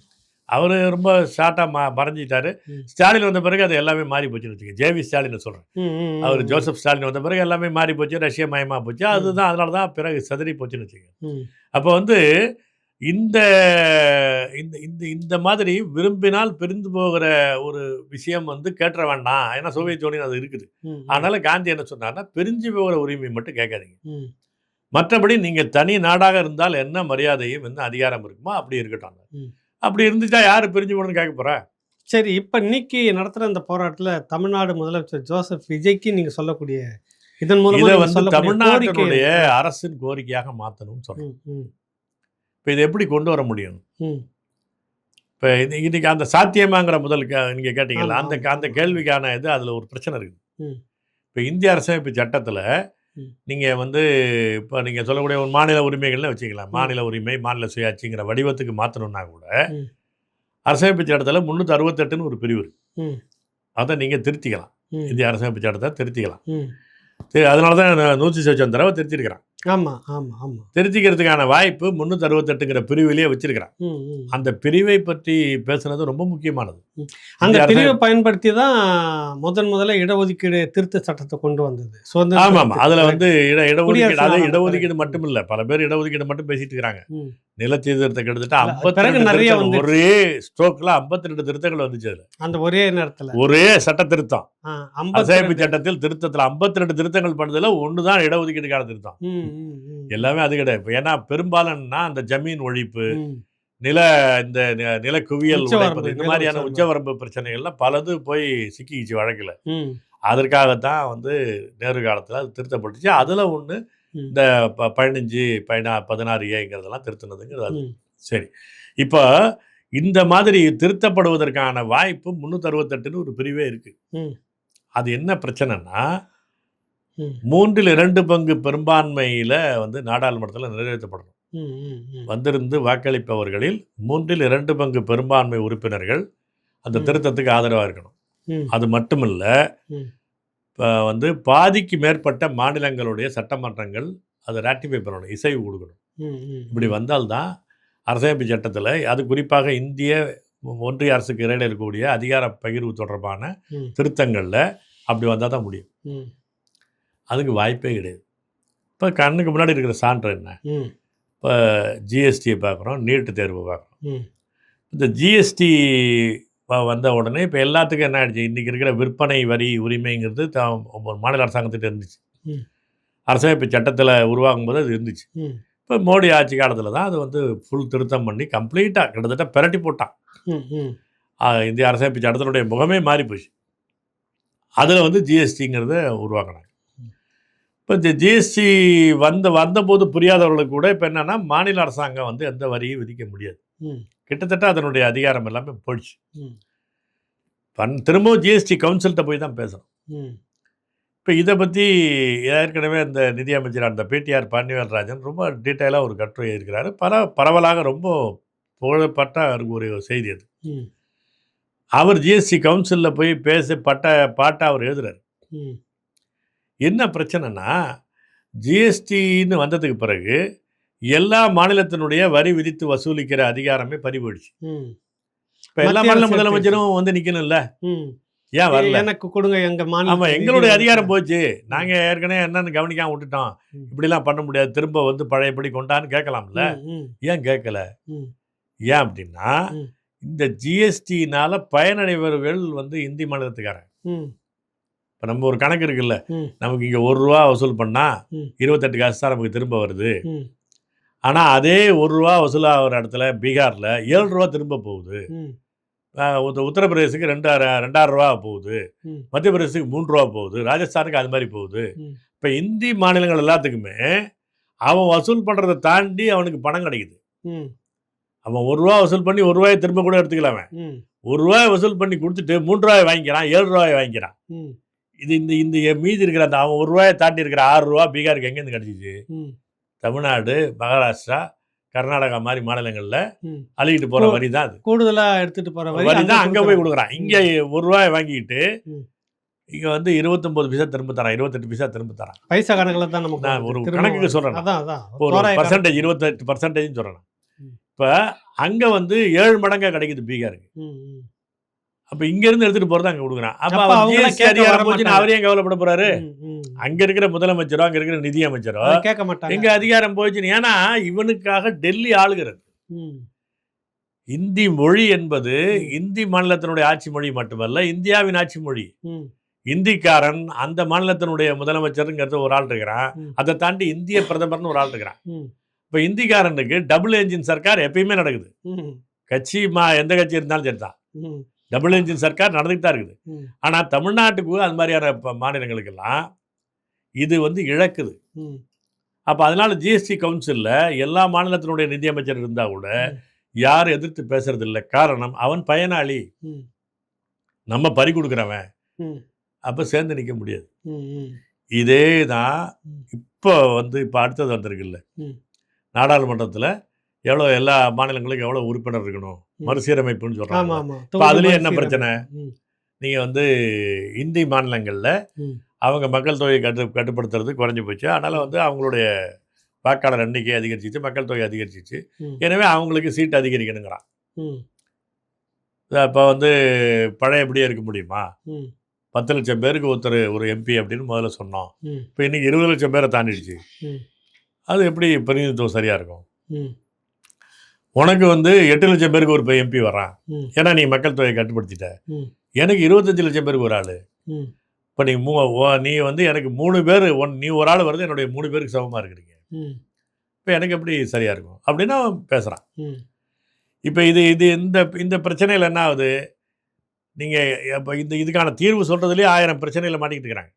அவர் ரொம்ப ஷார்ட்டாக மறைஞ்சிட்டாரு. ம். ஸ்டாலின் வந்த பிறகு அது எல்லாமே மாறி போச்சுன்னு வச்சுக்கோங்க. ஜேவி ஸ்டாலின் சொல்கிறேன், ம் அவர் ஜோசப் ஸ்டாலின் வந்த பிறகு எல்லாமே மாறி போச்சு, ரஷ்ய மயமாக போச்சு. அதுதான் அதனால தான் பிறகு சதறி போச்சுன்னு வச்சுக்கோங்க. ம் அப்போ வந்து இந்த இந்த இந்த இந்த மாதிரி விரும்பினால் பிரிந்து போகிற ஒரு விஷயம் வந்து கேட்டுற வேண்டாம். ஏன்னா சோவியத் யூனியன் அது இருக்குது. ம் அதனால காந்தி என்ன சொன்னார்னா, பிரிஞ்சு போகிற உரிமை மட்டும் கேட்காதீங்க, ம் மற்றபடி நீங்கள் தனி நாடாக இருந்தால் என்ன மரியாதையும் என்ன அதிகாரம் இருக்குமோ அப்படி இருக்கட்டும். ம். அப்படி இருந்துச்சா யார் பிரிஞ்சு போகணும்னு கேட்க போகிறா? சரி, இப்போ இன்னைக்கு நடத்துகிற இந்த போராட்டத்தில் தமிழ்நாடு முதலமைச்சர் ஜோசப் விஜய்க்கு நீங்கள் சொல்லக்கூடிய இதன் மூலமா இதை நீங்க வந்து சொல்லக்கூடிய தமிழ்நாட்டினுடைய கோரிக்கை. அரசின் கோரிக்கையாக மாற்றணும்னு சொல்கிறேன். ம் ம் இப்போ இதை எப்படி கொண்டு வர முடியும்? ம் இப்போ இன்னைக்கு அந்த சாத்தியமாங்கிற நீங்கள் கேட்டீங்களா, ஆமா, அந்த ஆமா, அந்த ஆமா. கேள்விக்கான இது அதில் ஒரு பிரச்சனை இருக்குது. ம் இப்போ இந்திய அரசமைப்பு சட்டத்தில் ம். நீங்கள் வந்து இப்போ நீங்கள் சொல்லக்கூடிய ஒரு மாநில உரிமைகள்னு வச்சுக்கலாம். ம். மாநில உரிமை, மாநில சுயாட்சிங்கிற வடிவத்துக்கு மாற்றணும்னா கூட ம். அரசமைப்பு சட்டத்தில் 368ன்னு ஒரு பிரிவு இருக்கு. ம் அதை நீங்கள் திருத்திக்கலாம். ம் இந்திய அரசமைப்பு சட்டத்தை திருத்திக்கலாம். ம் அதனால தான் 161 தடவை திருத்திருக்கிறான். ஆமாம் ஆமாம் ஆமாம். திருத்திக்கிறதுக்கான வாய்ப்பு 368ங்கிற பிரிவிலேயே வச்சிருக்கிறான். ம் ம் அந்த பிரிவை பற்றி பேசுனது ரொம்ப முக்கியமானது. அந்த இந்திய பிரிவை அரசமைப்பு பயன்படுத்தி தான் முதல்ல இடஒதுக்கீடு திருத்த சட்டத்தை கொண்டு வந்தது. சுதந்திர ஆமாம், தினத்துக்கு அதில் பிறகு. வந்து இடஒதுக்கீடு, குடியரசு அது ஆன இடஒதுக்கீடு பிறகு. மட்டும் இல்லை, பல பேர் இடஒதுக்கீடு மட்டும் பேசிட்டு இருக்கிறாங்க. ம். நிலச்சீர்திருத்த கிட்டத்தட்ட இல்ல, அது பிறகு 52 நிறைய திருத்தங்கள், வந்துருச்சு. ஒரே ஸ்ட்ரோக்கில் 52 திருத்தங்கள் வந்துச்சு. அதில் அந்த ஒரே நேரத்தில் ஒரே சட்ட திருத்தம், 52. அரசமைப்பு சட்டத்தில் திருத்தத்தில் 52 திருத்தங்கள் பண்ணதில் ஒன்று தான் இடஒதுக்கீடுக்கான திருத்தம். ம் ம் ம் எல்லாமே அது கிடையாது. ஏன்னா பெரும்பாலானா அந்த ஜமீன் ஒழிப்பு, ம் நில இந்த நில குவியல் உச்சவரம்பு, உடைப்பது, இந்த நில மாதிரியான உச்சவரம்பு. உச்சவரம்பு பிரச்சனைகள்லாம் பலது போய் சிக்கிச்சு வழக்கில். ம் அதற்காகத்தான் வந்து நேரு காலத்தில் அது திருத்தப்பட்டுச்சு. அதில் ஒன்று ம் இந்த 16A திருத்தினதுங்கிறது அது. ம் சரி, இப்போ இந்த மாதிரி திருத்தப்படுவதற்கான வாய்ப்பு 368ன்னு ஒரு பிரிவே இருக்கு. ம் அது என்ன பிரச்சனைன்னா, ம் 2/3 பெரும்பான்மையில் வந்து நாடாளுமன்றத்தில் நிறைவேற்றப்படணும். ம் ம் ம் வந்திருந்து வாக்களிப்பவர்களில் 3/2 பெரும்பான்மை உறுப்பினர்கள் அந்த ம். திருத்தத்துக்கு ஆதரவாக இருக்கணும். ம் அது மட்டுமில்ல, ம் இப்போ வந்து பாதிக்கு மேற்பட்ட மாநிலங்களுடைய சட்டமன்றங்கள் அதை ராட்டிஃபை பண்ணணும், இசைவு கொடுக்கணும். ம் ம் இப்படி வந்தால்தான் அரசமைப்பு சட்டத்தில், அது குறிப்பாக இந்திய ஒன்றிய அரசுக்கு இடையில இருக்கக்கூடிய அதிகார பகிர்வு தொடர்பான ம் திருத்தங்களில் அப்படி வந்தால் தான் முடியும். ம் அதுக்கு வாய்ப்பே கிடையாது. இப்போ கண்ணுக்கு முன்னாடி இருக்கிற சான்று என்ன? ம் இப்போ ஜிஎஸ்டியை பார்க்குறோம், நீட்டு தேர்வு பார்க்குறோம். ம் இந்த ஜிஎஸ்டி வந்த உடனே இப்போ எல்லாத்துக்கும் என்ன ஆயிடுச்சு, இன்றைக்கி இருக்கிற விற்பனை வரி உரிமைங்கிறது ஒரு மாநில அரசாங்கத்திட்ட இருந்துச்சு. ம் அரசமைப்பு சட்டத்தில் உருவாகும் போது அது இருந்துச்சு. ம் இப்போ மோடி ஆட்சி காலத்தில் தான் அது வந்து ஃபுல் திருத்தம் பண்ணி கம்ப்ளீட்டாக கிட்டத்தட்ட பிரட்டி போட்டான். ம் ம் இந்திய அரசமைப்பு சட்டத்தினுடைய முகமே மாறி போச்சு. அதில் வந்து ஜிஎஸ்டிங்கிறத உருவாக்கினாங்க. இப்போ இந்த ஜிஎஸ்டி வந்தபோது புரியாதவர்களுக்கு கூட இப்போ என்னென்னா, மாநில அரசாங்கம் வந்து எந்த வரியும் விதிக்க முடியாது. ம் கிட்டத்தட்ட அதனுடைய அதிகாரம் எல்லாமே போயிடுச்சு. ம் திரும்பவும் ஜிஎஸ்டி கவுன்சில்கிட்ட போய் தான் பேசணும். ம் இப்போ இதை பற்றி ஏற்கனவே இந்த நிதியமைச்சர் அந்த பிடிஆர் பாண்டியராஜன் ரொம்ப டீட்டெயிலாக ஒரு கட்டுரை இருக்கிறாரு. பரவலாக ரொம்ப புகழப்பட்ட ஒரு செய்தி அது. ம் அவர் ஜிஎஸ்டி கவுன்சிலில் போய் பாட்டை அவர் எழுதுறாரு. ம் என்ன பிரச்சனைனா, ஜிஎஸ்டின்னு வந்ததுக்கு பிறகு எல்லா மாநிலத்தினுடைய வரி விதித்து வசூலிக்கிற அதிகாரமே பறிபோயிடுச்சு. ம் இப்போ எல்லா மத்திய மாநில அரசு முதலமைச்சரும் வந்து நிற்கணும்ல, ம் ஏன் வரல? எனக்கு கொடுங்க எங்க ஆமாம், மாநில எங்களுடைய அதிகாரம் போச்சு, நாங்கள் ஏற்கனவே என்னன்னு கவனிக்காம விட்டுட்டோம், ம். இப்படிலாம் பண்ண முடியாது, திரும்ப வந்து பழையபடி கொண்டான்னு கேட்கலாம்ல. ஏன் கேட்கல? ஏன் அப்படின்னா, ம். இந்த ஜிஎஸ்டினால பயனடைபவர்கள் வந்து இந்தி மாநிலத்துக்காரன். இப்போ நம்ம ஒரு கணக்கு இருக்குல்ல, நமக்கு இங்கே ₹1 வசூல் பண்ணால் 28 காசு தான் நமக்கு திரும்ப வருது. ஆனால் அதே ₹1 வசூலாகிற இடத்துல பீகாரில் ₹7 திரும்ப போகுது. உத்தரப்பிரதேசுக்கு ₹2,000 போகுது, மத்திய பிரதேசுக்கு ₹3 போகுது, ராஜஸ்தானுக்கு அது மாதிரி போகுது. இப்போ இந்தி மாநிலங்கள் எல்லாத்துக்குமே அவன் வசூல் பண்ணுறதை தாண்டி அவனுக்கு பணம் கிடைக்குது. அவன் ₹1 வசூல் பண்ணி ₹1 திரும்ப கூட எடுத்துக்கலாமே. ₹1 வசூல் பண்ணி கொடுத்துட்டு ₹3 வாங்கிக்கிறான், ₹7 வாங்கிக்கிறான். இது இந்த இந்த மீதி இருக்கிற அந்த அவன் ₹1 தாண்டி இருக்கிற ₹6 பீகாருக்கு எங்கேருந்து கிடைச்சிச்சு? தமிழ்நாடு, மகாராஷ்டிரா, கர்நாடகா மாதிரி மாநிலங்களில் அள்ளிக்கிட்டு போகிற வரி தான் அது. கூடுதலாக எடுத்துகிட்டு போகிற வரி தான் அங்கே போய் கொடுக்குறான். இங்கே ₹1 வாங்கிக்கிட்டு இங்கே வந்து 29 பைசா திரும்ப தரான், 28 பைசா திரும்ப தரான். பைசா கணக்கில் தான் நம்ம நான் ஒரு கணக்குக்கு சொல்கிறேன், ஒரு பர்சன்டேஜ் 28% சொல்கிறேன். இப்போ அங்கே வந்து 7 மடங்காக கிடைக்குது பீகாருக்கு. அப்போ இங்கேருந்து எடுத்துகிட்டு போகிறது அங்கே கொடுக்குறான். அப்போ அவர் ஜிஎஸ்டி அதிகாரம் போச்சுன்னு அவரே கவலைப்பட போகிறாரு? அங்கே இருக்கிற முதலமைச்சரோ அங்கே இருக்கிற நிதி அமைச்சரோ கேட்க மாட்டாங்க எங்கள் அதிகாரம் போச்சுன்னு. ஏன்னா இவனுக்காக டெல்லி ஆளுகிறது. இந்தி மொழி என்பது இந்தி மாநிலத்தினுடைய ஆட்சி மொழி மட்டுமல்ல, இந்தியாவின் ஆட்சி மொழி. இந்திக்காரன் அந்த மாநிலத்தினுடைய முதலமைச்சருங்கிறது ஒரு ஆள் இருக்கிறான், அதை தாண்டி இந்திய பிரதமர்னு ஒரு ஆள் இருக்கிறான். இப்போ இந்திக்காரனுக்கு டபுள் என்ஜின் சர்க்கார் எப்பயுமே நடக்குது. கட்சி எந்த கட்சி இருந்தாலும் சரி தான், டபுள் என்ஜின் சர்க்கார் நடந்துகிட்டு தான் இருக்குது. ஆனால் தமிழ்நாட்டுக்கு அது மாதிரியான மாநிலங்களுக்கெல்லாம் இது வந்து இழக்குது. அப்போ அதனால ஜிஎஸ்டி கவுன்சிலில் எல்லா மாநிலத்தினுடைய நிதியமைச்சர் இருந்தால் கூட யாரும் எதிர்த்து பேசுறது இல்லை. காரணம், அவன் பயனாளி, நம்ம பறி கொடுக்குறவன், அப்போ சேர்ந்து நிற்க முடியாது. இதே தான் இப்போ அடுத்தது வந்திருக்குல்ல, நாடாளுமன்றத்தில் எவ்வளோ எல்லா மாநிலங்களுக்கும் எவ்வளோ உறுப்பினர் இருக்கணும், மறுசீரமைப்புன்னு சொல்கிறாங்க. இப்போ அதுலேயும் என்ன பிரச்சனை, நீங்கள் வந்து இந்தி மாநிலங்களில் அவங்க மக்கள் தொகையை கட்டுப்படுத்துறது குறைஞ்சி போச்சு. அதனால் வந்து அவங்களுடைய வாக்காளர் எண்ணிக்கை அதிகரிச்சிச்சு, மக்கள் தொகை அதிகரிச்சிச்சு. எனவே அவங்களுக்கு சீட்டு அதிகரிக்கணுங்கிறான். இப்போ வந்து பழையபடியே இருக்க முடியுமா? 10 லட்சம் பேருக்கு ஒரு எம்பி அப்படின்னு முதல்ல சொன்னோம். இப்போ இன்றைக்கி 20 லட்சம் பேரை தாண்டிடுச்சு. அது எப்படி பிரதிநிதித்துவம் சரியாக இருக்கும்? உனக்கு வந்து 8 லட்சம் பேருக்கு ஒரு எம்பி வரான், ஏன்னா நீ மக்கள் தொகையை கட்டுப்படுத்திட்ட. எனக்கு 25 லட்சம் பேருக்கு ஒரு ஆள். இப்போ நீ வந்து எனக்கு 3 பேர், நீ ஒரு ஆள் வருது, என்னுடைய 3 பேருக்கு சமமாக இருக்கிறீங்க. இப்போ எனக்கு எப்படி சரியாக இருக்கும் அப்படின்னு அவன் பேசுகிறான். இப்போ இந்த பிரச்சனையில் என்ன ஆகுது, நீங்கள் இப்போ இதுக்கான தீர்வு சொல்கிறதுலேயே 1000 பிரச்சனையில் மாட்டிக்கிட்டு இருக்கிறாங்க.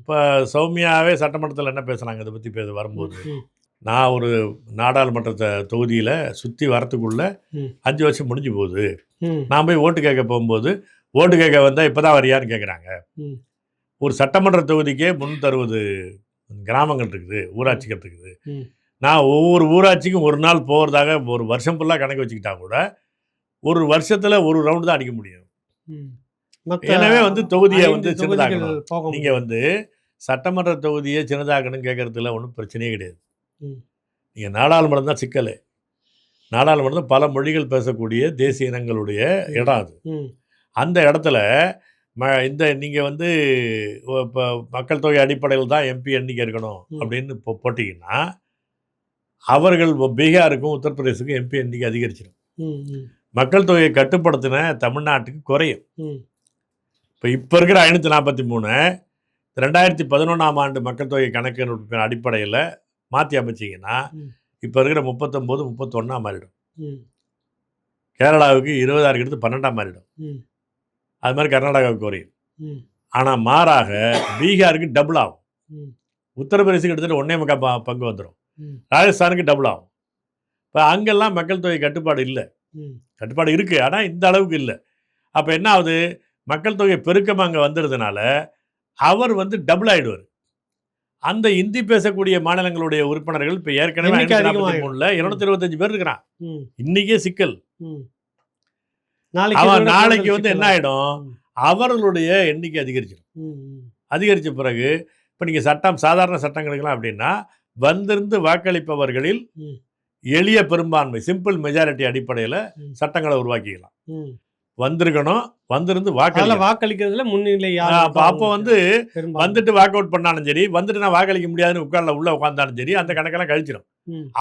இப்போ சௌமியாவே சட்டமன்றத்தில் என்ன பேசுகிறாங்க இதை பற்றி வரும்போது, நான் ஒரு நாடாளுமன்ற தொகுதியில் சுற்றி வரத்துக்குள்ளே 5 வருஷம் முடிஞ்சு போகுது, நான் போய் ஓட்டு கேட்க போகும்போது ஓட்டு கேட்க வந்தால் இப்போ தான் வரியான்னு கேட்குறாங்க. ஒரு சட்டமன்ற தொகுதிக்கே 360 கிராமங்கள் இருக்குது, ஊராட்சிகள் இருக்குது. நான் ஒவ்வொரு ஊராட்சிக்கும் ஒரு நாள் போகிறதாக ஒரு வருஷம் ஃபுல்லாக கணக்கு வச்சுக்கிட்டா கூட ஒரு வருஷத்தில் ஒரு ரவுண்டு தான் அடிக்க முடியும். எனவே வந்து தொகுதியை வந்து சின்னதாக்கணும். நீங்கள் வந்து சட்டமன்ற தொகுதியை சின்னதாக்கணும் கேட்கறதுல ஒன்றும் பிரச்சனையே கிடையாது. நீங்கள் நாடாளுமன்றம் தான் சிக்கல். நாடாளுமன்றம் பல மொழிகள் பேசக்கூடிய தேசிய இனங்களுடைய இடம் அது. அந்த இடத்துல நீங்கள் வந்து இப்போ மக்கள் தொகை அடிப்படையில் தான் எம்பி எண்ணிக்கை இருக்கணும் அப்படின்னு இப்போ போட்டிங்கன்னா அவர்கள் பீகாருக்கும் உத்தரப்பிரதேசுக்கும் எம்பி எண்ணிக்கை அதிகரிச்சிடும். மக்கள் தொகையை கட்டுப்படுத்தின தமிழ்நாட்டுக்கு குறையும். இப்போ இருக்கிற 543 2011ஆம் ஆண்டு மக்கள் தொகை கணக்கு அடிப்படையில் மாற்றி அமைச்சிங்கன்னா இப்போ இருக்கிற 39, 31 மாறிடும். கேரளாவுக்கு 20 இருக்கிறது 12 மாறிடும். அது மாதிரி கர்நாடகாவுக்கு குறையும். ஆனால் மாறாக பீகாருக்கு டபுள் ஆகும், உத்தரப்பிரதேசுக்கு எடுத்துகிட்டு 1.25 பங்கு வந்துடும், ராஜஸ்தானுக்கு டபுள் ஆகும். இப்போ அங்கெல்லாம் மக்கள் தொகை கட்டுப்பாடு இல்லை, கட்டுப்பாடு இருக்குது ஆனால் இந்த அளவுக்கு இல்லை. அப்போ என்ன ஆகுது, மக்கள் தொகை பெருக்கம் அங்கே வந்துடுறதுனால அவர் வந்து டபுள் ஆயிடுவார். அந்த இந்தி பேசக்கூடிய மாநிலங்களுடைய உறுப்பினர்கள் இப்போ ஏற்கனவே 225 பேர் இருக்கிறான். இன்னைக்கே சிக்கல். நாளைக்கு வந்து என்ன ஆயிடும், அவர்களுடைய எண்ணிக்கை அதிகரிச்சிடும். அதிகரித்த பிறகு இப்போ நீங்கள் சாதாரண சட்டங்களுக்கெல்லாம் அப்படின்னா வந்திருந்து வாக்களிப்பவர்களில் எளிய பெரும்பான்மை சிம்பிள் மெஜாரிட்டி அடிப்படையில் சட்டங்களை உருவாக்கிக்கலாம். வந்திருக்கணும், வந்திருந்து வாக்களிக்கிறதுல முன்னிலை. அப்போ வந்து வந்துட்டு வாக் அவுட் பண்ணாலும் சரி, வந்துட்டு நான் வாக்களிக்க முடியாதுன்னு உள்ள உட்காந்தாலும் சரி, அந்த கணக்கெல்லாம் கழிச்சிடும்.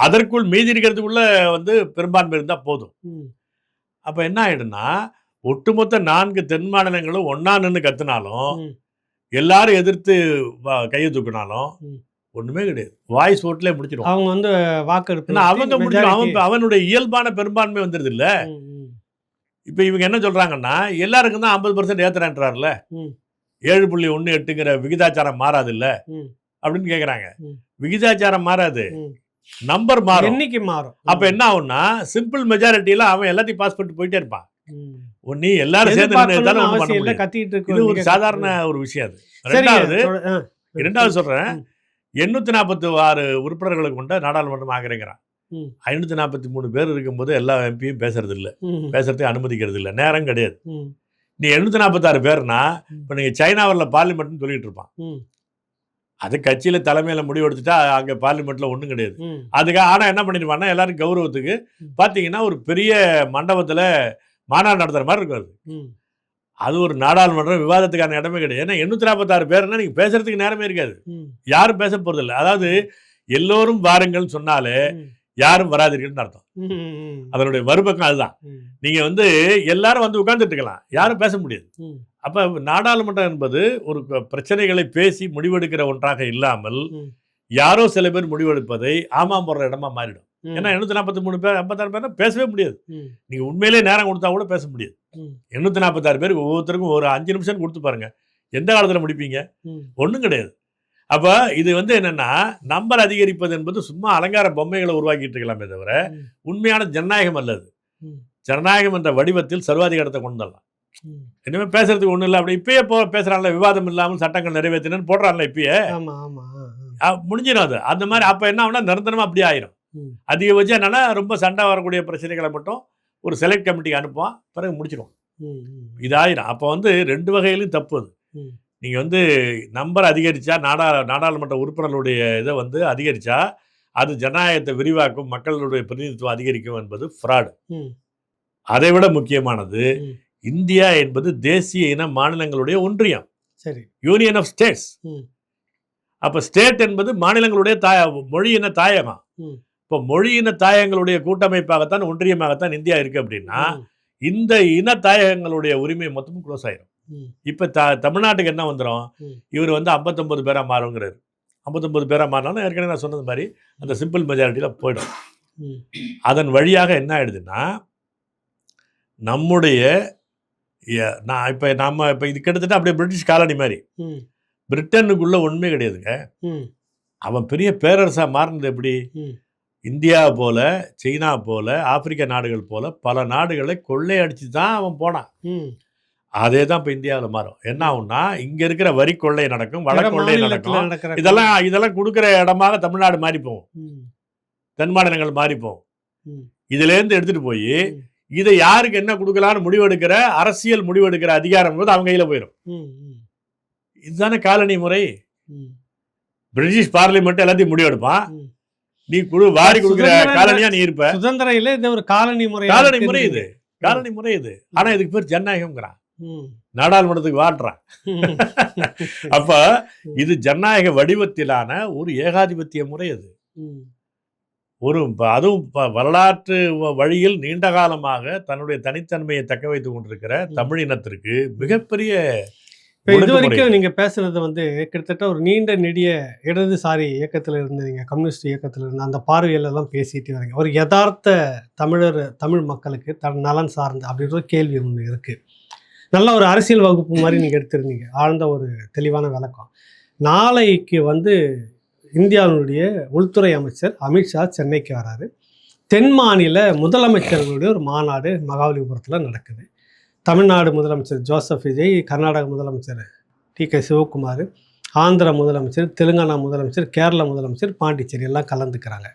அதற்குள் மீதி இருக்கிறதுக்குள்ள வந்து பெரும்பான்மை இருந்தால் போதும். அப்போ என்ன ஆயிடும்னா, ஒட்டுமொத்த 4 தென் மாநிலங்களும் ஒன்னா நின்று கத்துனாலும், எல்லாரும் எதிர்த்து கையை தூக்கினாலும் ஒண்ணுமே கிடையாது. வாய்ஸ் ஓட்டுல முடிச்சிடும். அவங்க வந்து வாக்கெடுப்பு அவங்க முடிச்சிடும். அவனுடைய இயல்பான பெரும்பான்மை வந்துருது இல்ல. இப்ப இவங்க என்ன சொல்றாங்கன்னா, எல்லாருக்கும் தான் 50% ஏத்துறான்றாருல, 7.18ங்கிற விகிதாச்சாரம் மாறாது இல்ல அப்படின்னு கேக்குறாங்க. விகிதாச்சாரம் மாறாது, நம்பர் மாறும், எண்ணிக்கை மாறும். அப்ப என்ன ஆகும்னா, சிம்பிள் மெஜாரிட்டியில அவன் எல்லாத்தையும் பாஸ் பண்ணிட்டு போயிட்டே இருப்பான். நீ எல்லாரும் சேர்ந்து கத்திட்டு இருக்கு. இது ஒரு சாதாரண ஒரு விஷயம். அது இரண்டாவது சொல்றேன், 846 உறுப்பினர்களுக்கு கொண்ட நாடாளுமன்றம் ஆகிறேங்கிறான். 543 பேர் இருக்கும்போது எல்லா எம்பியும் பேசுறது இல்லை, பேசுறதுக்கு அனுமதிக்கிறது இல்லை, நேரம் கிடையாது. நீ 846 பேர்னா இப்ப நீங்க சைனாவில் பார்லிமெண்ட்னு சொல்லிட்டு இருப்பான். அது கட்சியில தலைமையில முடிவு எடுத்துட்டா அங்க பார்லிமெண்ட்ல ஒண்ணும் கிடையாது. அதுக்காக ஆனா என்ன பண்ணிருப்பான்னா, எல்லாரும் கௌரவத்துக்கு பாத்தீங்கன்னா ஒரு பெரிய மண்டபத்துல மாநாடு நடத்துற மாதிரி இருக்காது. அது ஒரு நாடாளுமன்றம், விவாதத்துக்கான இடமே கிடையாது. ஏன்னா 846 பேர்னா நீங்க பேசுறதுக்கு நேரமே இருக்காது, யாரும் பேச போறது இல்லை. அதாவது எல்லோரும் வாருங்கள் சொன்னாலே யாரும் வராதீர்கள்னு அர்த்தம். அதனுடைய மறுபக்கம் அதுதான். நீங்க வந்து எல்லாரும் வந்து உட்கார்ந்துட்டு இருக்கலாம், யாரும் பேச முடியாது. அப்ப நாடாளுமன்றம் என்பது ஒரு பிரச்சனைகளை பேசி முடிவெடுக்கிற ஒன்றாக இல்லாமல் யாரோ சில பேர் முடிவெடுப்பதை ஆமாம் போடுற இடமா மாறிடும். ஏன்னா 843 பேர் 56 பேர் பேசவே முடியாது. நீங்க உண்மையிலே நேரம் கொடுத்தா கூட பேச முடியாது. 846 பேருக்கு ஒவ்வொருத்தருக்கும் ஒரு 5 நிமிஷம் கொடுத்து பாருங்க, எந்த காலத்துல முடிப்பீங்க? ஒண்ணும் கிடையாது. அப்ப இது வந்து என்னன்னா, நம்பர் அதிகரிப்பது என்பது சும்மா அலங்கார பொம்மைகளை உருவாக்கிட்டு இருக்கலாமே தவிர உண்மையான ஜனநாயகம் அல்லது. ஜனநாயகம் என்ற வடிவத்தில் சர்வாதிகாரத்தை கொண்டு வரலாம். இனிமே பேசுறதுக்கு ஒண்ணும் இல்லை. அப்படி இப்பயே பேசுறான்ல, விவாதம் இல்லாமல் சட்டங்கள் நிறைவேற்றினு போடுறான்ல, இப்பயே முடிஞ்சிடும் அது. அந்த மாதிரி அப்ப என்ன ஆகுனா, நிரந்தரமா அப்படியே ஆயிரும். அதிகபட்சம் என்னன்னா, ரொம்ப சண்டை வரக்கூடிய பிரச்சனைகளை மட்டும் ஒரு செலக்ட் கமிட்டிக்கு அனுப்புவான், பிறகு முடிச்சிடுவோம். இது ஆயிரும். அப்போ வந்து 2 வகையிலும் தப்பு. அது நீங்க வந்து நம்பர் அதிகரிச்சா, நாடாளுமன்ற உறுப்பினர்களுடைய இதை வந்து அதிகரிச்சா அது ஜனநாயகத்தை விரிவாக்கும், மக்களுடைய பிரதிநிதித்துவம் அதிகரிக்கும் என்பது ஃப்ராடு. அதை விட முக்கியமானது, இந்தியா என்பது தேசிய இன மாநிலங்களுடைய ஒன்றியம், யூனியன் ஆஃப் ஸ்டேட்ஸ். அப்ப ஸ்டேட் என்பது மாநிலங்களுடைய மொழியின தாயகம். இப்போ மொழியின தாயகங்களுடைய கூட்டமைப்பாகத்தான், ஒன்றியமாகத்தான் இந்தியா இருக்கு. அப்படின்னா இந்த இன தாயகங்களுடைய உரிமை மொத்தமும் க்ளோஸ் ஆயிரும். இப்ப தமிழ்நாட்டுக்கு என்ன வந்துடும், இவர் வந்து 59 பேரா மாறுங்கிறாரு. 59 பேரா மாறினாலும் ஏற்கனவே நான் சொன்னது மாதிரி அந்த சிம்பிள் மெஜாரிட்டியில போயிடும். அதன் வழியாக என்ன ஆயிடுதுன்னா, நம்முடைய நம்ம இது கிட்டத்தட்ட அப்படியே பிரிட்டிஷ் காலனி மாதிரி. பிரிட்டனுக்குள்ள ஒண்ணுமே கிடையாதுங்க. அவன் பெரிய பேரரசா மாறினது எப்படி? இந்தியா போல, சீனா போல, ஆப்பிரிக்க நாடுகள் போல பல நாடுகளை கொள்ளையடிச்சு தான் அவன் போனான். அதே தான் இப்போ இந்தியாவில் மாறும். என்ன ஆகும்னா, இங்க இருக்கிற வரி கொள்ளை நடக்கும், வட கொள்ளை நடக்கும். இதெல்லாம் கொடுக்குற இடமாக தமிழ்நாடு மாறி போகும், தென் மாநிலங்கள் மாறி போகும். இதுல இருந்து எடுத்துட்டு போய் இதை யாருக்கு என்ன கொடுக்கலான்னு முடிவெடுக்கிற அரசியல் முடிவெடுக்கிற அதிகாரம் போது அவங்க கையில போயிடும். இதுதானே காலனி முறை. பிரிட்டிஷ் பார்லிமெண்ட் எல்லாத்தையும் முடிவெடுப்பான், நீ வாரி கொடுக்குற காலனியா நீ இருப்ப. சுதந்திர இல்ல, இது ஒரு காலனி முறை. காலனி முறை இது. ஆனா இதுக்கு பேர் ஜனநாயகம்ங்கிறான், நாடாளுமன்றத்துக்கு வாட்டுறான். அப்ப இது ஜனநாயக வடிவத்திலான ஒரு ஏகாதிபத்திய முறை. அது அதுவும் வரலாற்று வழியில் நீண்ட காலமாக தன்னுடைய தனித்தன்மையை தக்க வைத்துக் கொண்டிருக்கிற தமிழ் இனத்திற்கு மிகப்பெரிய. இது வரைக்கும் நீங்க பேசுறது வந்து கிட்டத்தட்ட ஒரு நீண்ட நெடிய இடதுசாரி இயக்கத்துல இருந்து, நீங்க கம்யூனிஸ்ட் இயக்கத்துல இருந்து அந்த பார்வையில தான் பேசிட்டு வரீங்க. ஒரு யதார்த்த தமிழ் மக்களுக்கு தன் நலன் சார்ந்த அப்படின்ற ஒரு கேள்வி ஒன்று இருக்கு. நல்ல ஒரு அரசியல் வகுப்பு மாதிரி நீங்க எடுத்திருந்தீங்க, ஆழ்ந்த ஒரு தெளிவான விளக்கம். நாளைக்கு வந்து இந்தியாவினுடைய உள்துறை அமைச்சர் அமித்ஷா சென்னைக்கு வராரு. தென் மாநில முதலமைச்சர்களுடைய ஒரு மாநாடு மகாபலிபுரத்தில் நடக்குது. தமிழ்நாடு முதலமைச்சர் ஜோசப் விஜய், கர்நாடக முதலமைச்சர் டி.கே. சிவகுமார், ஆந்திர முதலமைச்சர், தெலுங்கானா முதலமைச்சர், கேரள முதலமைச்சர், பாண்டிச்சேரி எல்லாம் கலந்துக்கிறாங்க.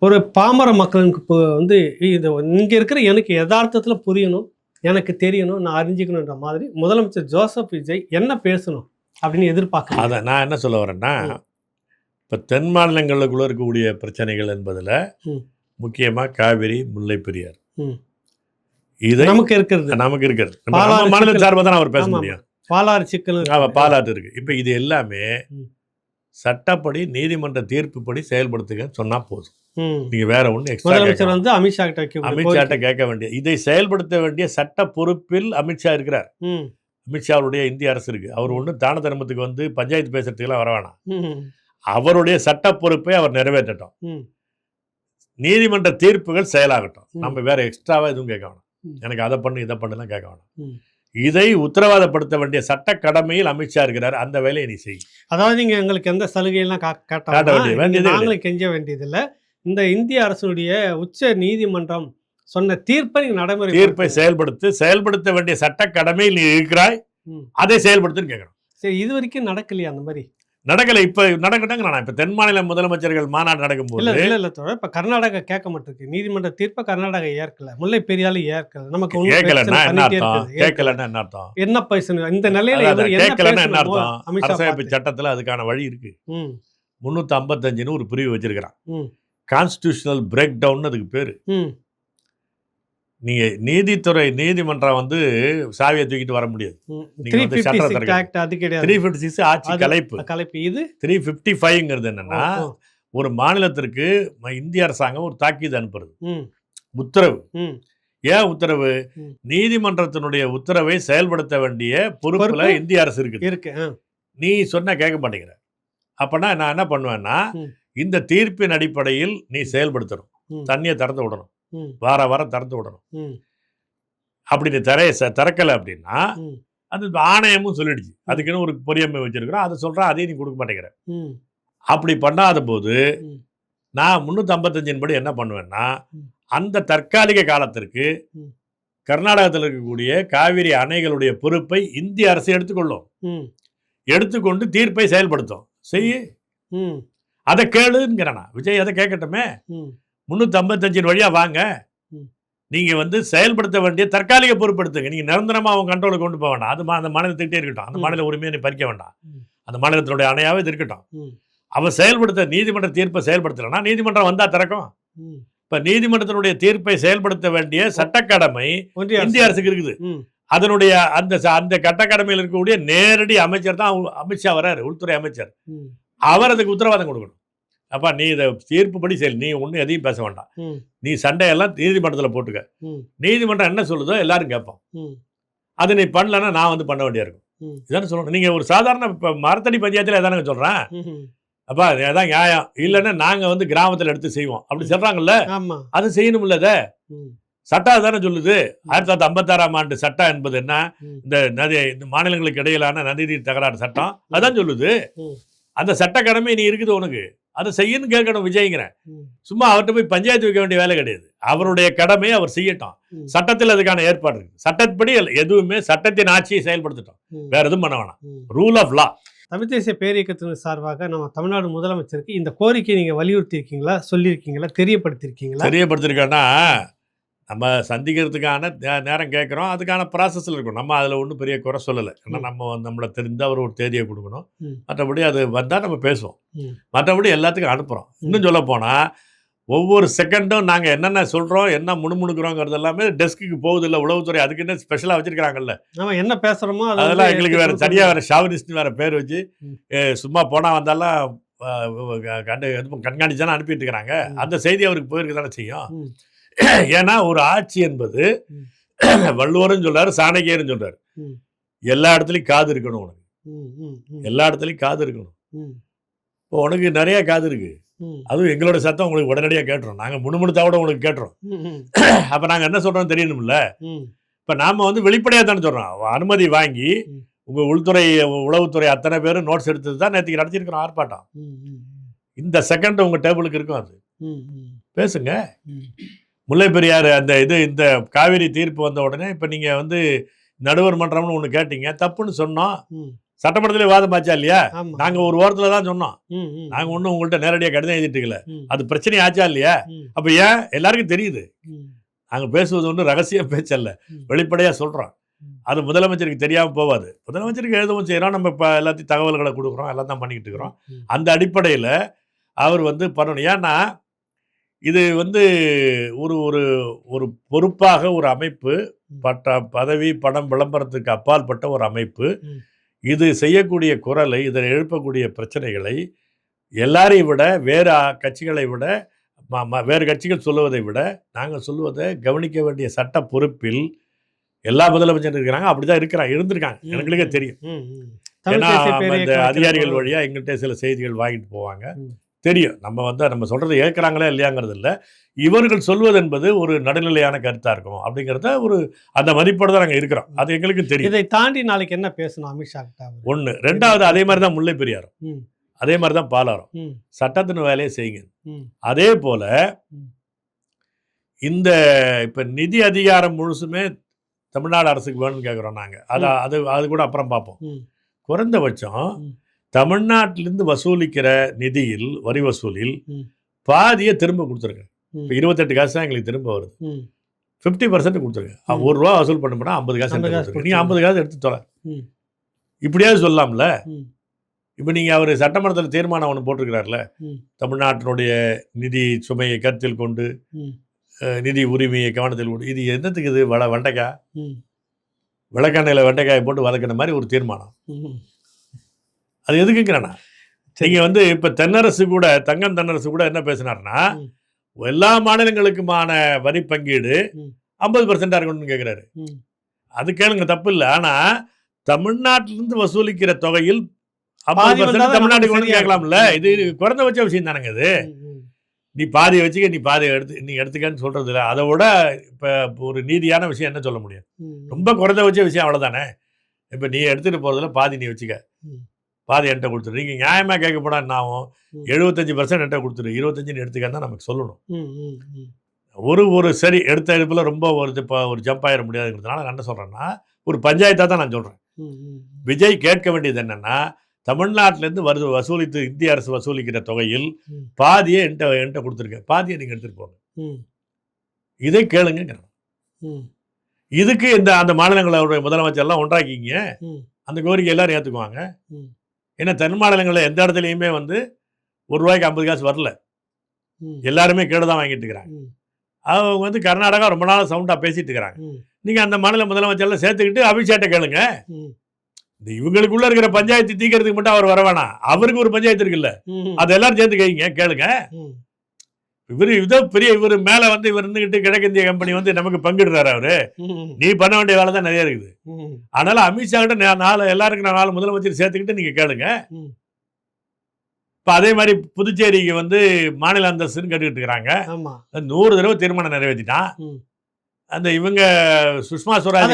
ஒரு பாமர மக்களுக்கு இப்போ வந்து இது இங்கே இருக்கிற எனக்கு யதார்த்தத்தில் புரியணும், எனக்கு தெரியணும், நான் அறிஞ்சிக்கணுன்ற மாதிரி முதலமைச்சர் ஜோசப் விஜய் என்ன பேசணும் அப்படின்னு எதிர்பார்க்குறேன். அதை நான் என்ன சொல்ல வரேன்னா, இப்போ தென் மாநிலங்களுக்குள்ள இருக்கக்கூடிய பிரச்சனைகள் என்பதில் முக்கியமாக காவிரி, முல்லை பெரியார், இது நமக்கு இருக்கிறது நம்ம மாநில சார்பாக தான் அவர் பேச முடியும். பாலாறு சிக்கல், பாலாறு இருக்கு. இப்போ இது எல்லாமே சட்டப்படி நீதிமன்ற தீர்ப்புப்படி செயல்படுத்துங்கன்னு சொன்னா போதும். நீங்க வேற ஒண்ணு எக்ஸ்ட்ரா முதலமைச்சர் வந்து அமித்ஷாட்ட கேட்க வேண்டிய, இதை செயல்படுத்த வேண்டிய சட்ட பொறுப்பில் அமித்ஷா இருக்கிறார். அமித்ஷாவுடைய இந்திய அரசு இருக்கு. அவர் ஒண்ணு தான தர்மத்துக்கு வந்து பஞ்சாயத்து பேசுறதுக்கெல்லாம் வர வேணாம். அவருடைய சட்ட பொறுப்பை அவர் நிறைவேற்றட்டும். நீதிமன்ற தீர்ப்புகள் செயலாகட்டும். நம்ம வேற எக்ஸ்ட்ராவா எதுவும் கேட்க வேணாம். எனக்கு அதை பண்ணு இதை பண்ணுலாம் கேட்க வேணாம். இதை உத்தரவாதப்படுத்த வேண்டிய சட்ட கடமையில் அமித்ஷா இருக்கிறார். அந்த வேலையை நீ செய். அதாவது நீங்க எங்களுக்கு எந்த சலுகையெல்லாம் காட்ட வேண்டியது கெஞ்ச வேண்டியதில்லை. இந்த இந்திய அரசுடைய உச்ச நீதிமன்றம் சொன்ன தீர்ப்பை தீர்ப்பை செயல்படுத்த வேண்டிய சட்ட கடமையில் நீ இருக்கிறாய், அதை செயல்படுத்துன்னு கேட்கணும். சரி, இது வரைக்கும் நடக்கலையா? அந்த மாதிரி நடக்கல. இப்ப நடக்கட்டாங்க. நான் இப்ப தென் மாநில முதலமைச்சர்கள் மாநாடு நடக்கும் போது இல்ல இப்ப கர்நாடகா கேட்க மாட்டிருக்கு. நீதிமன்ற தீர்ப்பை கர்நாடகா ஏற்கல, முல்லை பெரியாறு ஏற்கல. நமக்கு கேட்கலன்னா என்ன அர்த்தம்? என்ன பேசணும் இந்த நிலையில? கேட்கலன்னா என்ன அர்த்தம்? அரசியலமைப்பு சட்டத்துல அதுக்கான வழி இருக்கு. 355 ஒரு பிரிவு வச்சிருக்கிறான். கான்ஸ்டிடியூஷனல் பிரேக் டவுன் அதுக்கு பேரு. நீங்க நீதிமன்றம் வந்து சாவியை தூக்கிட்டு வர முடியாது. 356 ஆட்சி கலைப்பு. இது 355ங்கிறது என்னன்னா, ஒரு மாநிலத்திற்கு இந்திய அரசாங்கம் ஒரு தாக்கீது அனுப்புறது, உத்தரவு. ஏன் உத்தரவு? நீதிமன்றத்தினுடைய உத்தரவை செயல்படுத்த வேண்டிய பொறுப்புல இந்திய அரசு இருக்கு. நீ சொன்ன கேட்க மாட்டேங்கிற. அப்பனா நான் என்ன பண்ணுவேன்னா, இந்த தீர்ப்பின் அடிப்படையில் நீ செயல்படுத்தணும். தண்ணியை திறந்து விடணும், வாரம் திறந்து விடணும். அப்படி நீ திறக்கலை அப்படின்னா அது ஆணையமும் சொல்லிடுச்சு. அதுக்குன்னு ஒரு பொறியமை வச்சிருக்கிறோம், அதை சொல்றா, அதையும் நீ கொடுக்க மாட்டேங்கிற. அப்படி பண்ணாத போது நான் 355 படி என்ன பண்ணுவேன்னா, அந்த தற்காலிக காலத்திற்கு கர்நாடகத்தில் இருக்கக்கூடிய காவிரி அணைகளுடைய பொறுப்பை இந்திய அரசு எடுத்துக்கொள்ளும். எடுத்துக்கொண்டு தீர்ப்பை செயல்படுத்தும். செய்ய அதை கேளுங்கிறனா விஜய், அதை கேட்கட்டுமே. 355 வழியா வாங்க, நீங்க வந்து செயல்படுத்த வேண்டிய தற்காலிக பொறுப்படுத்துங்க. நீங்க நிரந்தரமா அவங்க கண்ட்ரோலுக்கு கொண்டு போக வேண்டாம். அது அந்த மாநிலத்துக்கிட்டே இருக்கட்டும். அந்த மாநில உரிமையை நீ பறிக்க வேண்டாம். அந்த மாநிலத்தினுடைய அணையாவே இது இருக்கட்டும். அவ செயல்படுத்த நீதிமன்ற தீர்ப்பை செயல்படுத்தலைன்னா நீதிமன்றம் வந்தா திறக்கும். இப்ப நீதிமன்றத்தினுடைய தீர்ப்பை செயல்படுத்த வேண்டிய சட்டக்கடமை இந்திய அரசுக்கு இருக்குது. அதனுடைய அந்த கட்டக்கடமையில் இருக்கக்கூடிய நேரடி அமைச்சர் தான் அமித்ஷா வர்றாரு, உள்துறை அமைச்சர். அவர் அதுக்கு உத்தரவாதம் கொடுக்கணும். அப்பா நீ இதை தீர்ப்புப்படி செயல், நீ ஒன்றும் எதையும் பேச வேண்டாம். நீ சண்டையெல்லாம் நீதிமன்றத்தில் போட்டுக்க. நீதிமன்றம் என்ன சொல்லுதோ எல்லாரும் கேட்போம். அது நீ பண்ணலன்னா நான் வந்து பண்ண வேண்டியா இருக்கும். இதானே சொல்லணும். நீங்க ஒரு சாதாரண இப்போ மரத்தடி பஞ்சாயத்தில் எதானங்க சொல்றேன். அப்பா அதான் நியாயம் இல்லைன்னா நாங்க வந்து கிராமத்தில் எடுத்து செய்வோம் அப்படி சொல்றாங்கல்ல, அது செய்யணும்ல. அதை சட்டம் தானே சொல்லுது. 1956ஆம் ஆண்டு சட்டம் என்பது என்ன? இந்த மாநிலங்களுக்கு இடையிலான நதிநீர் தகராறு சட்டம் அதான் சொல்லுது. அந்த சட்ட கடமை நீ இருக்குது உனக்கு, அதை செய்யணும் கேட்கணும் விஜய்ங்கிறேன். சும்மா அவர்கிட்ட போய் பஞ்சாயத்து வைக்க வேண்டிய வேலை கிடையாது. அவருடைய கடமையை அவர் செய்யட்டும். சட்டத்தில் அதுக்கான ஏற்பாடு இருக்கு. சட்டப்படி எதுவுமே சட்டத்தின் ஆட்சியை செயல்படுத்தட்டும், வேற எதுவும் பண்ண வேணாம். Rule of law. தமிழ் தேசிய பேரியக்கத்தின் சார்பாக நம்ம தமிழ்நாடு முதலமைச்சருக்கு இந்த கோரிக்கை நீங்க வலியுறுத்தி இருக்கீங்களா, சொல்லியிருக்கீங்களா, தெரியப்படுத்திருக்கேன்னா நம்ம சந்திக்கிறதுக்கான நேரம் கேட்குறோம். அதுக்கான ப்ராசஸில் இருக்கும். நம்ம அதில் ஒன்றும் பெரிய குறை சொல்லலை. ஏன்னா நம்மளை தெரிந்து அவர் ஒரு தேதியை கொடுக்கணும். மற்றபடி அது வந்தால் நம்ம பேசுவோம். மற்றபடி எல்லாத்துக்கும் அனுப்புகிறோம். இன்னும் சொல்ல போனால் ஒவ்வொரு செகண்டும் நாங்கள் என்னென்ன சொல்கிறோம், என்ன முணுமுணுக்கிறோங்கிறது எல்லாமே டெஸ்க்கு போகுது. இல்லை உளவுத்துறை அதுக்கு என்ன ஸ்பெஷலாக வச்சுருக்காங்கல்ல, நம்ம என்ன பேசுகிறோமோ அதெல்லாம் எங்களுக்கு வேறு தனியாக வேறு ஷாவனிஸ்ட்னு வேறு பேர் வச்சு சும்மா போனால் வந்தாலும் கண்காணிச்சாலும் அனுப்பிட்டு இருக்கிறாங்க. அந்த செய்தி அவருக்கு போயிருக்கு தானே செய்யும். ஏன்னா ஒரு ஆட்சி என்பது வள்ளுவரும் சொல்றாரு, சாணக்கியரும் சொல்றாரு, எல்லா இடத்துலயும் காது இருக்கணும். உனக்கு எல்லா இடத்துலயும் காது இருக்கணும். இப்போ உனக்கு நிறைய காது இருக்கு. அதுவும் எங்களோட சத்தம் உங்களுக்கு உடனடியாக கேட்டுரும். நாங்க முணுமுணுத்தாவோட உங்களுக்கு கேட்டுரும். அப்ப நாங்க என்ன சொல்றோம் தெரியணும்ல. இப்ப நாம வந்து வெளிப்படையா தானே சொல்றோம். அனுமதி வாங்கி உங்க உள்துறை உளவுத்துறை அத்தனை பேரும் நோட்ஸ் எடுத்தது தான் நேற்றுக்கு நடத்திருக்கிறோம் ஆர்ப்பாட்டம். இந்த செகண்ட் உங்க டேபிளுக்கு இருக்கும். அது பேசுங்க. முல்லை பெரியாறு அந்த இந்த காவிரி தீர்ப்பு வந்த உடனே இப்போ நீங்கள் வந்து நடுவர் மன்றம்னு ஒன்று கேட்டீங்க, தப்புன்னு சொன்னோம். சட்டமன்றத்திலே வாதம் ஆச்சா இல்லையா? நாங்கள் ஒரு ஓரத்தில் தான் சொன்னோம். நாங்கள் ஒன்றும் உங்கள்கிட்ட நேரடியாக கடிதம் எழுதிட்டுக்கல. அது பிரச்சனை ஆச்சா இல்லையா? அப்போ ஏன் எல்லாருக்கும் தெரியுது. நாங்கள் பேசுவது ஒன்றும் ரகசிய பேச்சல்ல, வெளிப்படையாக சொல்கிறோம். அது முதலமைச்சருக்கு தெரியாமல் போவாது. முதலமைச்சருக்கு எழுதவும் செய்கிறோம், நம்ம இப்போ எல்லாத்தையும் தகவல்களை கொடுக்குறோம், எல்லாம் தான் பண்ணிக்கிட்டு இருக்கிறோம். அந்த அடிப்படையில் அவர் வந்து பண்ணணும். ஏன்னா இது வந்து ஒரு ஒரு ஒரு பொறுப்பாக ஒரு அமைப்பு, பதவி பணம் விளம்பரத்துக்கு அப்பாற்பட்ட ஒரு அமைப்பு. இது செய்யக்கூடிய குரலை, இதில் எழுப்பக்கூடிய பிரச்சனைகளை எல்லாரையும் விட, வேறு கட்சிகளை விட, வேறு கட்சிகள் சொல்லுவதை விட நாங்கள் சொல்லுவதை கவனிக்க வேண்டிய சட்ட பொறுப்பில் எல்லா முதலமைச்சரும் இருக்கிறாங்க. அப்படிதான் இருந்திருக்காங்க, எங்களுக்கே தெரியும். ஏன்னா இந்த அதிகாரிகள் வழியாக எங்கள்கிட்ட சில செய்திகள் வாங்கிட்டு போவாங்க, தெரியும். நம்ம சொல்றதை ஏற்கிறாங்களா இல்லையாங்கிறது இல்லை, இவர்கள் சொல்வது என்பது ஒரு நடுநிலையான கருத்தாக இருக்கும் அப்படிங்கிறத ஒரு அந்த மதிப்போடு தான் நாங்கள் இருக்கிறோம். அது எங்களுக்கு தெரியும். இதை தாண்டி நாளைக்கு என்ன பேசணும் அமித்ஷா கிட்ட? ஒன்று. ரெண்டாவது, அதே மாதிரி தான் முல்லை பெரியாரும், அதே மாதிரி தான் பாலாரும். சட்டத்தின் வேலையை செய்யுங்க. அதே போல இந்த இப்போ நிதி அதிகாரம் முழுசுமே தமிழ்நாடு அரசுக்கு வேணும்னு கேட்குறோம் நாங்கள். அது கூட அப்புறம் பார்ப்போம். குறைந்தபட்சம் தமிழ்நாட்டிலிருந்து வசூலிக்கிற நிதியில், வரி வசூலில் பாதியை திரும்ப கொடுத்துருங்க. இப்போ 28 காசு தான் எங்களுக்கு திரும்ப வருது. 50% கொடுத்துருங்க. ₹1 வசூல் பண்ண போனால் 50 காசு கொடுத்துருங்க. நீங்கள் 50 காசு எடுத்து தொலை, இப்படியாவது சொல்லலாம்ல. இப்போ நீங்கள் அவர் சட்டமன்றத்தில் தீர்மானம் ஒன்று போட்டிருக்கிறார்ல, தமிழ்நாட்டினுடைய நிதி சுமையை கருத்தில் கொண்டு நிதி உரிமையை கவனத்தில் கொண்டு, இது என்னத்துக்கு? இது வெண்டைக்காய், விளக்கெண்ணெயில் வெண்டைக்காயை போட்டு வதக்கின மாதிரி ஒரு தீர்மானம். அது எதுக்குங்கிறேன்னா, நீங்கள் வந்து இப்போ தென்னரசு கூட, தங்கம் தென்னரசு கூட என்ன பேசினார்னா, எல்லா மாநிலங்களுக்குமான வரி பங்கீடு 50% இருக்கணும்னு கேட்குறாரு. அது கேளுங்க, தப்பு இல்லை. ஆனால் தமிழ்நாட்டிலிருந்து வசூலிக்கிற தொகையில் 50% தமிழ்நாட்டுக்கு கேட்கலாம்ல. இது குறைந்தபட்ச விஷயம் தானேங்க. இது நீ பாதியை வச்சுக்க, நீ பாதியை நீ எடுத்துக்கன்னு சொல்றது இல்லை. அதை விட இப்போ ஒரு நீதியான விஷயம் என்ன சொல்ல முடியும்? ரொம்ப குறைந்தபட்ச விஷயம் அவ்வளோதானே. இப்போ நீ எடுத்துகிட்டு போகிறதுல பாதி நீ வச்சுக்க, பாதி என்கிட்ட கொடுத்துரு. நீங்கள் நியாயமாக கேட்க போனால் என்ன ஆகும்? 75% என்கிட்ட கொடுத்துரு, 25 எடுத்துக்கன்னு தான் நமக்கு சொல்லணும். ஒரு சரி எடுத்த எடுப்பில் ரொம்ப ஒரு ஜம்ப் ஆகிட முடியாதுங்கிறதுனால நான் என்ன சொல்கிறேன்னா, ஒரு பஞ்சாயத்தாக தான் நான் சொல்கிறேன். விஜய் கேட்க வேண்டியது என்னென்னா, தமிழ்நாட்டிலேருந்து வசூலித்து இந்திய அரசு வசூலிக்கிற தொகையில் பாதியை என்கிட்ட கொடுத்துருக்கேன், பாதியை நீங்கள் எடுத்துகிட்டு போங்க, இதை கேளுங்க. இதுக்கு அந்த மாநிலங்களோட முதலமைச்சர்லாம் ஒன்றாக்கிங்க, அந்த கோரிக்கை எல்லாரும் ஏற்றுக்குவாங்க. ஏன்னா தென் மாநிலங்களில் எந்த இடத்துலையுமே வந்து ₹1 50 காசு வரல, எல்லாருமே கேடு தான் வாங்கிட்டு இருக்கிறாங்க. அவங்க வந்து கர்நாடகா ரொம்ப நாள் சவுண்டாக பேசிட்டு இருக்கிறாங்க. நீங்கள் அந்த மாநில முதலமைச்சர்லாம் சேர்த்துக்கிட்டு அபிஷேட்டை கேளுங்க. இந்த இவங்களுக்குள்ள இருக்கிற பஞ்சாயத்து தீக்கிறதுக்கு மட்டும் அவர் வர வேணாம், அவருக்கு ஒரு பஞ்சாயத்து இருக்குல்ல, அதை எல்லாரும் சேர்த்து கேளுங்க. இவர் மேல வந்து இவர் இருந்துகிட்டு கிழக்கிந்திய கம்பெனி வந்து நமக்கு பங்கிடுறாரு. அவரு நீ பண்ண வேண்டிய வேலை தான் நிறைய இருக்குது. அதனால அமித்ஷா கிட்ட எல்லாருக்கும் 4 முதலமைச்சர் சேர்த்துக்கிட்டு நீங்க கேளுங்க. இப்ப அதே மாதிரி புதுச்சேரிக்கு வந்து மாநில அந்தஸ்துன்னு கேட்டுக்கிட்டு இருக்கிறாங்க. 100 தடவை தீர்மானம் நிறைவேற்றிட்டான். அந்த இவங்க சுஷ்மா ஸ்வராஜ்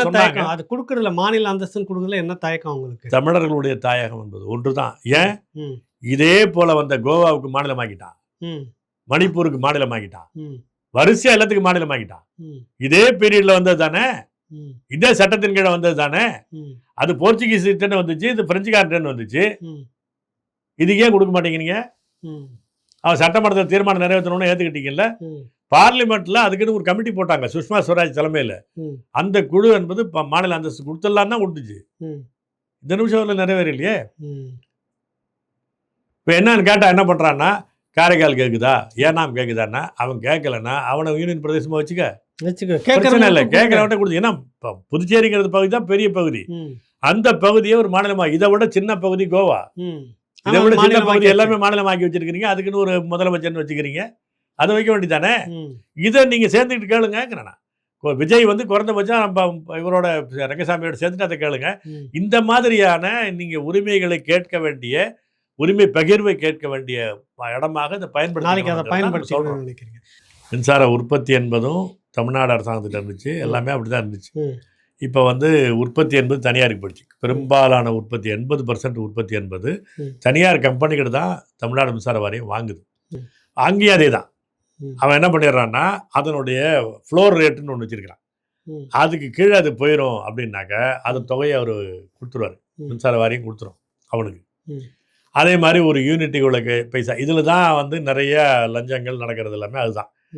சொன்னாங்க, அது கொடுக்கறதுல மாநில அந்தஸ்துன்னு கொடுக்கறதுல என்ன தயக்கம் உங்களுக்கு? தமிழர்களுடைய தாயகம் என்பது ஒன்றுதான். ஏன் இதே போல வந்த கோவாவுக்கு மாநிலமாக்கிட்டான், மணிப்பூருக்கு மாநிலமாக்கிட்டான், வரிசையா எல்லாத்துக்கும் மாநிலமாக்கிட்டான். இதே பீரியட்ல வந்தது தானே, இதே சட்டத்தின் கீழே வந்தது தானே. அது போர்ச்சுகீஸ் வந்துச்சு, இது பிரெஞ்சுக்காரன் வந்துச்சு. இதுக்கு ஏன் கொடுக்க மாட்டேங்கிறீங்க? அவன் சட்டமன்றத்தில் தீர்மானம் நிறைவேற்றணும்னு ஏற்றுக்கிட்டீங்கல்ல. பார்லிமெண்ட்ல அதுக்குன்னு ஒரு கமிட்டி போட்டாங்க சுஷ்மா ஸ்வராஜ் தலைமையில். அந்த குழு என்பது மாநில அந்தஸ்து கொடுத்துடலாம் தான் கொடுத்துச்சு. இந்த நிமிஷம் நிறைவேறலையே. இப்போ என்னன்னு கேட்டால் என்ன பண்ணுறான்னா, காரைக்கால் கேட்குதா, ஏனாம் கேட்குதான்னா, அவன் கேட்கலன்னா அவனை யூனியன் பிரதேசமாக வச்சுக்க, பிரச்சனை இல்லை, கேட்கறவன்ட்ட கொடுத்து. ஏன்னா புதுச்சேரிங்கிறது பகுதி தான் பெரிய பகுதி, அந்த பகுதியே ஒரு மாநிலமாக, இதை விட சின்ன பகுதி கோவா, இதை விட சின்ன பகுதி எல்லாமே மாநிலமாக்கி வச்சிருக்கிறீங்க. அதுக்குன்னு ஒரு முதலமைச்சர்னு வச்சுக்கிறீங்க, அதை வைக்க வேண்டியதானே. இதை நீங்கள் சேர்ந்துக்கிட்டு கேளுங்கிறேன். விஜய் வந்து குறைந்தபட்சம் நம்ம இவரோட ரங்கசாமியோட சேர்ந்துட்டு அதை கேளுங்க. இந்த மாதிரியான நீங்கள் உரிமைகளை கேட்க வேண்டிய, உரிமை பகிர்வை கேட்க வேண்டிய இடமாக இதை பயன்படுத்தி நினைக்கிறீங்க. மின்சார உற்பத்தி என்பதும் தமிழ்நாடு அரசாங்கத்திட்ட இருந்துச்சு, எல்லாமே அப்படி தான் இருந்துச்சு. இப்போ வந்து உற்பத்தி என்பது தனியாருக்கு போயிடுச்சு. பெரும்பாலான உற்பத்தி 80% உற்பத்தி என்பது தனியார் கம்பெனிகள் தான் தமிழ்நாடு மின்சார வாரியம் வாங்குது. அங்கேயும் அதே தான். ம். அவன் என்ன பண்ணிடுறான்னா அதனுடைய ஃப்ளோர் ரேட்டுன்னு ஒன்று வச்சிருக்கிறான். ம். அதுக்கு கீழே அது போயிடும் அப்படின்னாக்க அது தொகையை அவர் கொடுத்துருவார். ம். மின்சார வாரியம் கொடுத்துரும் அவனுக்கு. ம். அதே மாதிரி ஒரு யூனிட்டுக்கு பைசா இதில் தான் வந்து நிறைய லஞ்சங்கள் நடக்கிறது எல்லாமே அதுதான்.